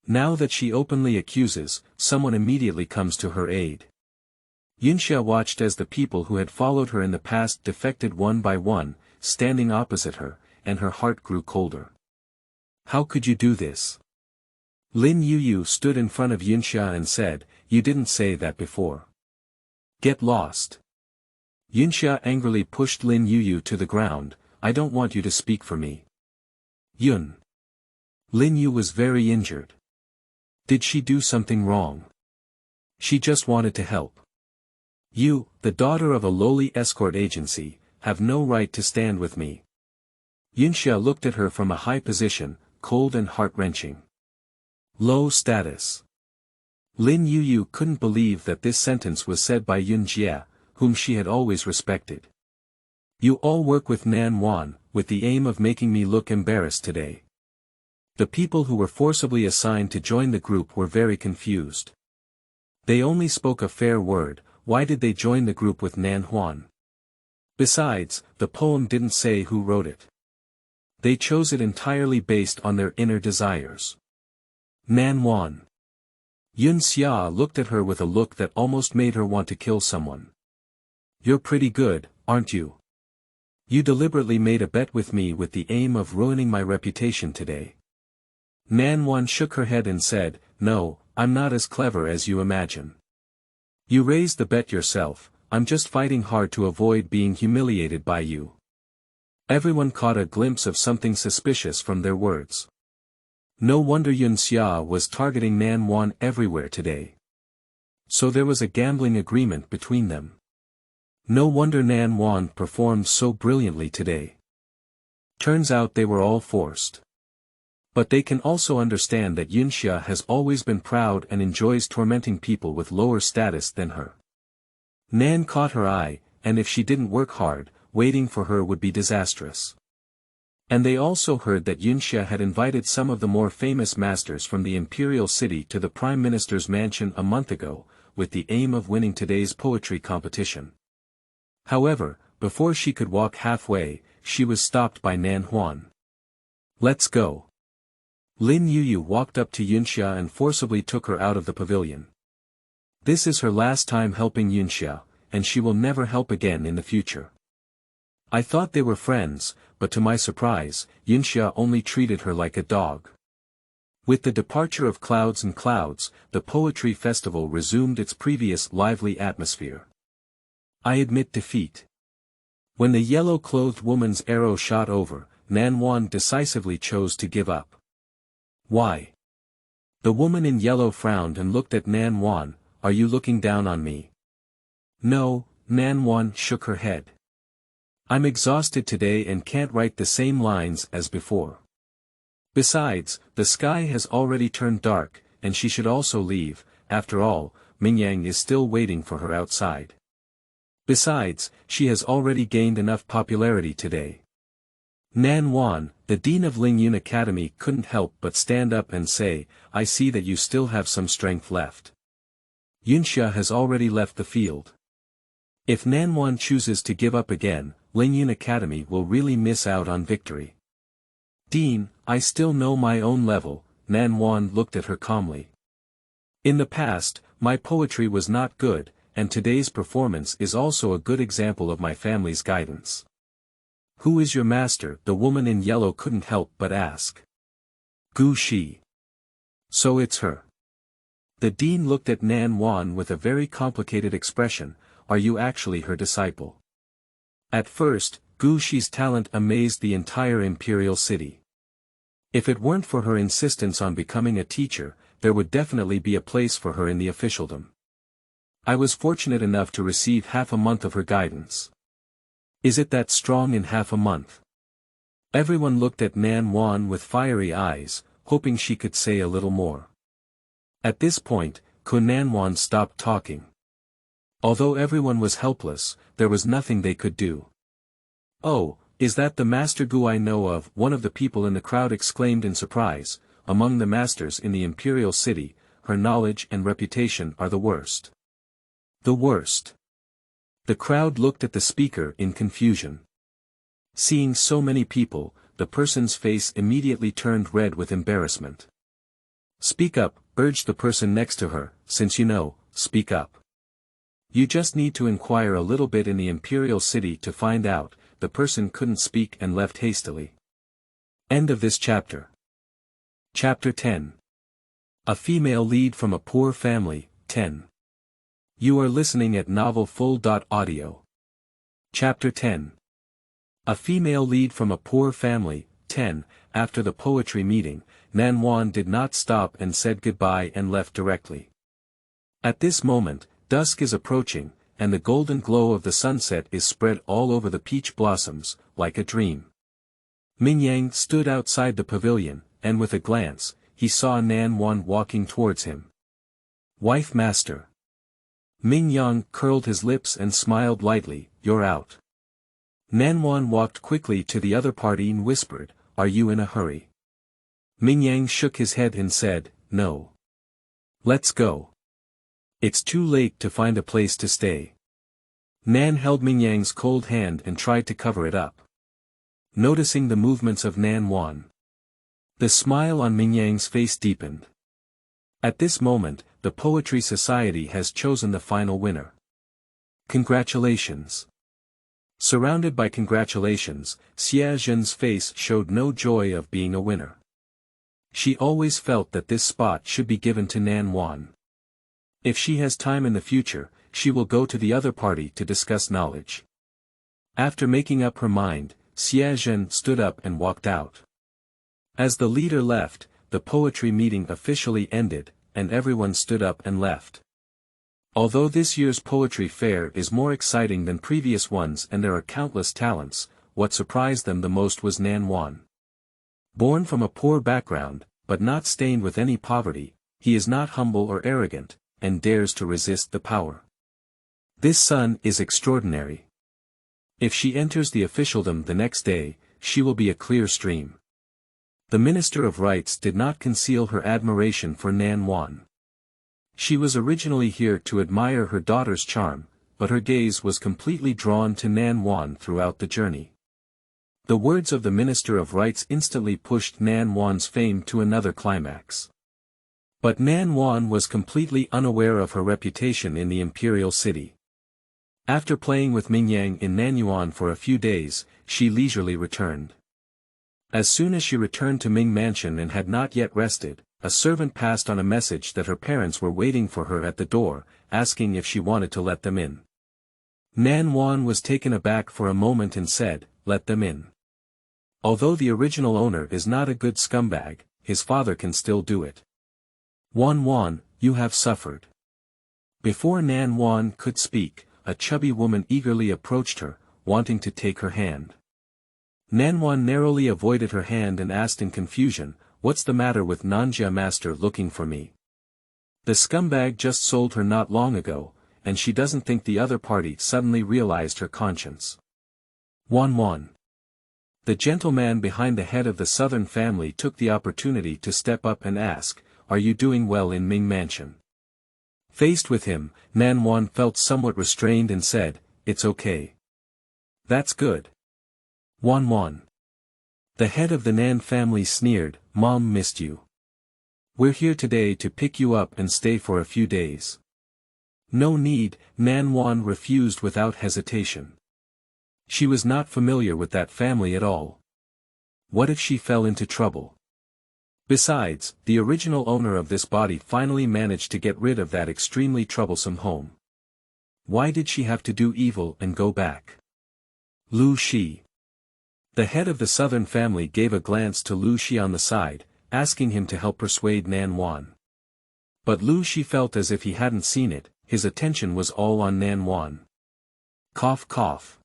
Now that she openly accuses, someone immediately comes to her aid. Yunxia watched as the people who had followed her in the past defected one by one, standing opposite her, and her heart grew colder. How could you do this? Lin Yuyu stood in front of Yunxia and said, you didn't say that before. Get lost. Yunxia angrily pushed Lin Yuyu to the ground, I don't want you to speak for me. Lin Yu was very injured. Did she do something wrong? She just wanted to help. You, the daughter of a lowly escort agency, have no right to stand with me. Yunxia looked at her from a high position, cold and heart-wrenching. Low status. Lin Yuyu couldn't believe that this sentence was said by Yunxia, whom she had always respected. You all work with Nan Wan, with the aim of making me look embarrassed today. The people who were forcibly assigned to join the group were very confused. They only spoke a fair word, why did they join the group with Nan Wan? Besides, the poem didn't say who wrote it. They chose it entirely based on their inner desires. Nan Wan. Yunxia looked at her with a look that almost made her want to kill someone. You're pretty good, aren't you? You deliberately made a bet with me with the aim of ruining my reputation today. Nan Wan shook her head and said, no, I'm not as clever as you imagine. You raised the bet yourself, I'm just fighting hard to avoid being humiliated by you. Everyone caught a glimpse of something suspicious from their words. No wonder Yunxia was targeting Nan Wan everywhere today. So there was a gambling agreement between them. No wonder Nan Wan performed so brilliantly today. Turns out they were all forced. But they can also understand that Yunxia has always been proud and enjoys tormenting people with lower status than her. Nan caught her eye, and if she didn't work hard, waiting for her would be disastrous. And they also heard that Yunxia had invited some of the more famous masters from the imperial city to the Prime Minister's mansion a month ago, with the aim of winning today's poetry competition. However, before she could walk halfway, she was stopped by Nan Wan. Let's go. Lin Yuyu walked up to Yunxia and forcibly took her out of the pavilion. This is her last time helping Yunxia, and she will never help again in the future. I thought they were friends, but to my surprise, Yunxia only treated her like a dog. With the departure of Clouds and Clouds, the poetry festival resumed its previous lively atmosphere. I admit defeat. When the yellow-clothed woman's arrow shot over, Nan Wan decisively chose to give up. Why? The woman in yellow frowned and looked at Nan Wan. Are you looking down on me? No, Nan Wan shook her head. I'm exhausted today and can't write the same lines as before. Besides, the sky has already turned dark, and she should also leave. After all, Mingyang is still waiting for her outside. Besides, she has already gained enough popularity today. Nan Wan, the dean of Lingyun Academy, couldn't help but stand up and say, I see that you still have some strength left. Yunxia has already left the field. If Nan Wan chooses to give up again, Lingyun Academy will really miss out on victory. Dean, I still know my own level. Nan Wan looked at her calmly. In the past, my poetry was not good, and today's performance is also a good example of my family's guidance. Who is your master? The woman in yellow couldn't help but ask. Gu Shi. So it's her. The dean looked at Nan Wan with a very complicated expression. Are you actually her disciple? At first, Gu Shi's talent amazed the entire imperial city. If it weren't for her insistence on becoming a teacher, there would definitely be a place for her in the officialdom. I was fortunate enough to receive half a month of her guidance. Is it that strong in half a month? Everyone looked at Nan Wan with fiery eyes, hoping she could say a little more. At this point, Nan Wan stopped talking. Although everyone was helpless, there was nothing they could do. Oh, is that the Master Gu I know of? One of the people in the crowd exclaimed in surprise. Among the masters in the imperial city, her knowledge and reputation are the worst. The worst. The crowd looked at the speaker in confusion. Seeing so many people, the person's face immediately turned red with embarrassment. Speak up, urged the person next to her. Since you know, speak up. You just need to inquire a little bit in the imperial city to find out. The person couldn't speak and left hastily. End of this chapter. Chapter 10. A female lead from a poor family, 10. You are listening at novelfull.audio. Chapter 10. A female lead from a poor family, 10. After the poetry meeting, Nan Wan did not stop and said goodbye and left directly. At this moment, dusk is approaching, and the golden glow of the sunset is spread all over the peach blossoms, like a dream. Mingyang stood outside the pavilion, and with a glance, he saw Nan Wan walking towards him. Wife master. Mingyang curled his lips and smiled lightly. You're out. Nan Wan walked quickly to the other party and whispered, Are you in a hurry? Mingyang shook his head and said, No. Let's go. It's too late to find a place to stay. Nan held Mingyang's cold hand and tried to cover it up. Noticing the movements of Nan Wan, the smile on Mingyang's face deepened. At this moment, the Poetry Society has chosen the final winner. Congratulations. Surrounded by congratulations, Xie Zhen's face showed no joy of being a winner. She always felt that this spot should be given to Nan Wan. If she has time in the future, she will go to the other party to discuss knowledge. After making up her mind, Xie Zhen stood up and walked out. As the leader left, the poetry meeting officially ended, and everyone stood up and left. Although this year's poetry fair is more exciting than previous ones and there are countless talents, what surprised them the most was Nan Wan. Born from a poor background, but not stained with any poverty, he is not humble or arrogant, and dares to resist the power. This son is extraordinary. If she enters the officialdom the next day, she will be a clear stream. The Minister of Rights did not conceal her admiration for Nan Wan. She was originally here to admire her daughter's charm, but her gaze was completely drawn to Nan Wan throughout the journey. The words of the Minister of Rights instantly pushed Nan Wan's fame to another climax. But Nan Wan was completely unaware of her reputation in the imperial city. After playing with Ming Yang in Nan Wan for a few days, she leisurely returned. As soon as she returned to Ming Mansion and had not yet rested, a servant passed on a message that her parents were waiting for her at the door, asking if she wanted to let them in. Nan Wan was taken aback for a moment and said, "Let them in." Although the original owner is not a good scumbag, his father can still do it. Wan, you have suffered. Before Nan Wan could speak, a chubby woman eagerly approached her, wanting to take her hand. Nan Wan narrowly avoided her hand and asked in confusion, "What's the matter with Nanjia master looking for me? The scumbag just sold her not long ago, and she doesn't think the other party suddenly realized her conscience." Wan. The gentleman behind the head of the southern family took the opportunity to step up and ask, "Are you doing well in Ming Mansion?" Faced with him, Nan Wan felt somewhat restrained and said, "It's okay." "That's good." Wan. The head of the Nan family sneered, "Mom missed you. We're here today to pick you up and stay for a few days." "No need," Nan Wan refused without hesitation. She was not familiar with that family at all. What if she fell into trouble? Besides, the original owner of this body finally managed to get rid of that extremely troublesome home. Why did she have to do evil and go back? Lu Shi. The head of the southern family gave a glance to Lu Shi on the side, asking him to help persuade Nan Wan. But Lu Shi felt as if he hadn't seen it, his attention was all on Nan Wan. Cough.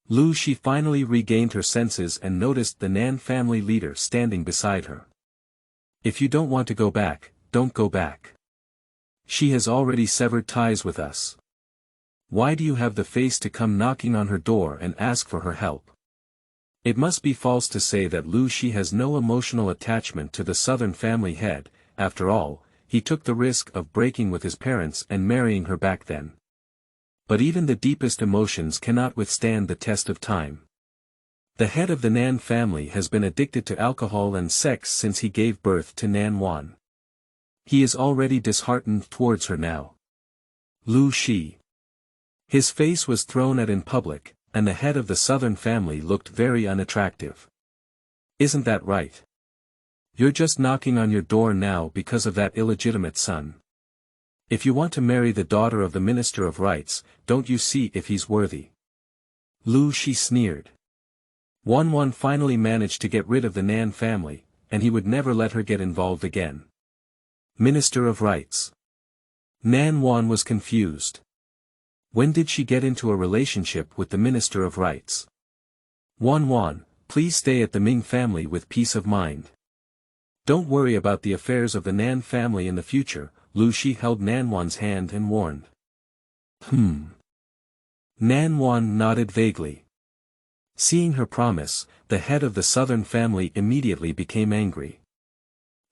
Lu Shi finally regained her senses and noticed the Nan family leader standing beside her. "If you don't want to go back, don't go back. She has already severed ties with us. Why do you have the face to come knocking on her door and ask for her help?" It must be false to say that Lu Shi has no emotional attachment to the southern family head. After all, he took the risk of breaking with his parents and marrying her back then. But even the deepest emotions cannot withstand the test of time. The head of the Nan family has been addicted to alcohol and sex since he gave birth to Nan Wan. He is already disheartened towards her now. Lu Shi. His face was thrown at in public, and the head of the southern family looked very unattractive. "Isn't that right? You're just knocking on your door now because of that illegitimate son. If you want to marry the daughter of the Minister of Rights, don't you see if he's worthy?" Lu Shi sneered. Wan finally managed to get rid of the Nan family, and he would never let her get involved again. Minister of Rights. Nan Wan was confused. When did she get into a relationship with the Minister of Rights? Wan, please stay at the Ming family with peace of mind. Don't worry about the affairs of the Nan family in the future. Lu Shi held Nan Wan's hand and warned. Nan Wan nodded vaguely. Seeing her promise, the head of the southern family immediately became angry.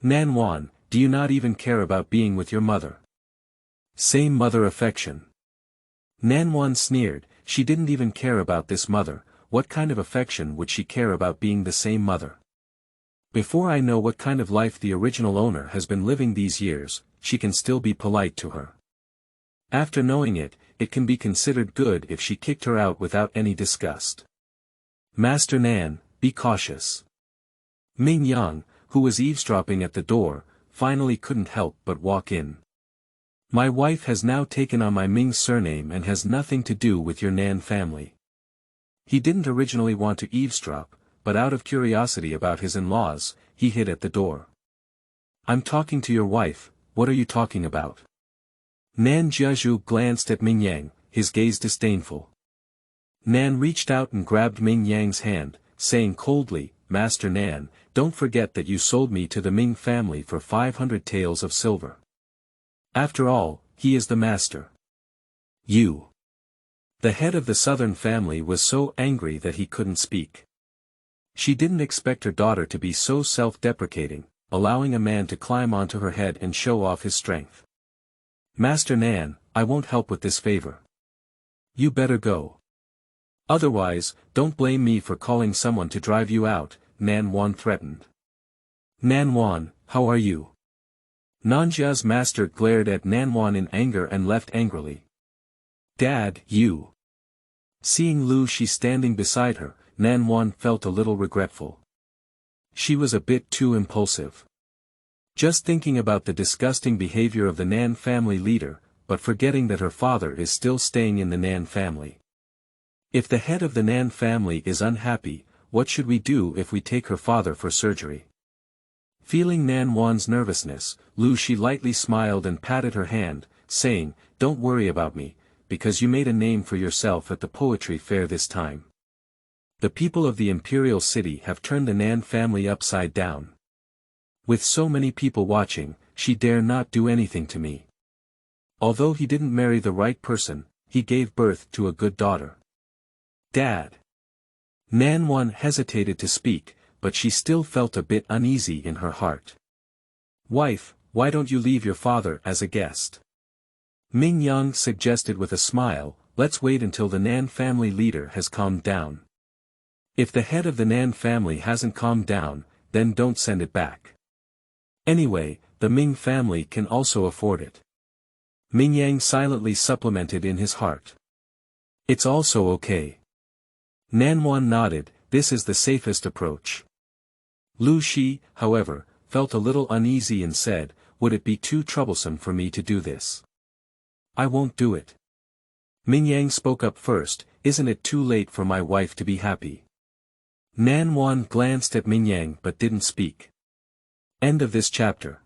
"Nan Wan, do you not even care about being with your mother? Same mother affection." Nan Wan sneered, she didn't even care about this mother. What kind of affection would she care about being the same mother? Before I know what kind of life the original owner has been living these years, she can still be polite to her. After knowing it, it can be considered good if she kicked her out without any disgust. "Master Nan, be cautious." Ming Yang, who was eavesdropping at the door, finally couldn't help but walk in. "My wife has now taken on my Ming surname and has nothing to do with your Nan family." He didn't originally want to eavesdrop, but out of curiosity about his in-laws, he hid at the door. "I'm talking to your wife, what are you talking about?" Nan Jiazhu glanced at Ming Yang, his gaze disdainful. Nan reached out and grabbed Ming Yang's hand, saying coldly, "Master Nan, don't forget that you sold me to the Ming family for 500 taels of silver. After all, he is the master. You." The head of the southern family was so angry that he couldn't speak. She didn't expect her daughter to be so self-deprecating, allowing a man to climb onto her head and show off his strength. "Master Nan, I won't help with this favor. You better go. Otherwise, don't blame me for calling someone to drive you out," Nan Wan threatened. "Nan Wan, how are you?" Nanjia's master glared at Nan Wan in anger and left angrily. Dad, you. Seeing Lu Shi standing beside her, Nan Wan felt a little regretful. She was a bit too impulsive. Just thinking about the disgusting behavior of the Nan family leader, but forgetting that her father is still staying in the Nan family. If the head of the Nan family is unhappy, what should we do if we take her father for surgery? Feeling Nan Wan's nervousness, Lu Shi lightly smiled and patted her hand, saying, "Don't worry about me, because you made a name for yourself at the poetry fair this time. The people of the imperial city have turned the Nan family upside down. With so many people watching, she dare not do anything to me. Although he didn't marry the right person, he gave birth to a good daughter." Dad. Nan Wan hesitated to speak, but she still felt a bit uneasy in her heart. "Wife, why don't you leave your father as a guest?" Ming Yang suggested with a smile, "Let's wait until the Nan family leader has calmed down. If the head of the Nan family hasn't calmed down, then don't send it back. Anyway, the Ming family can also afford it." Ming Yang silently supplemented in his heart. "It's also okay." Nan Wan nodded, "This is the safest approach." Lu Shi, however, felt a little uneasy and said, "Would it be too troublesome for me to do this?" "I won't do it." Ming Yang spoke up first, "Isn't it too late for my wife to be happy?" Nan Wan glanced at Ming Yang but didn't speak. End of this chapter.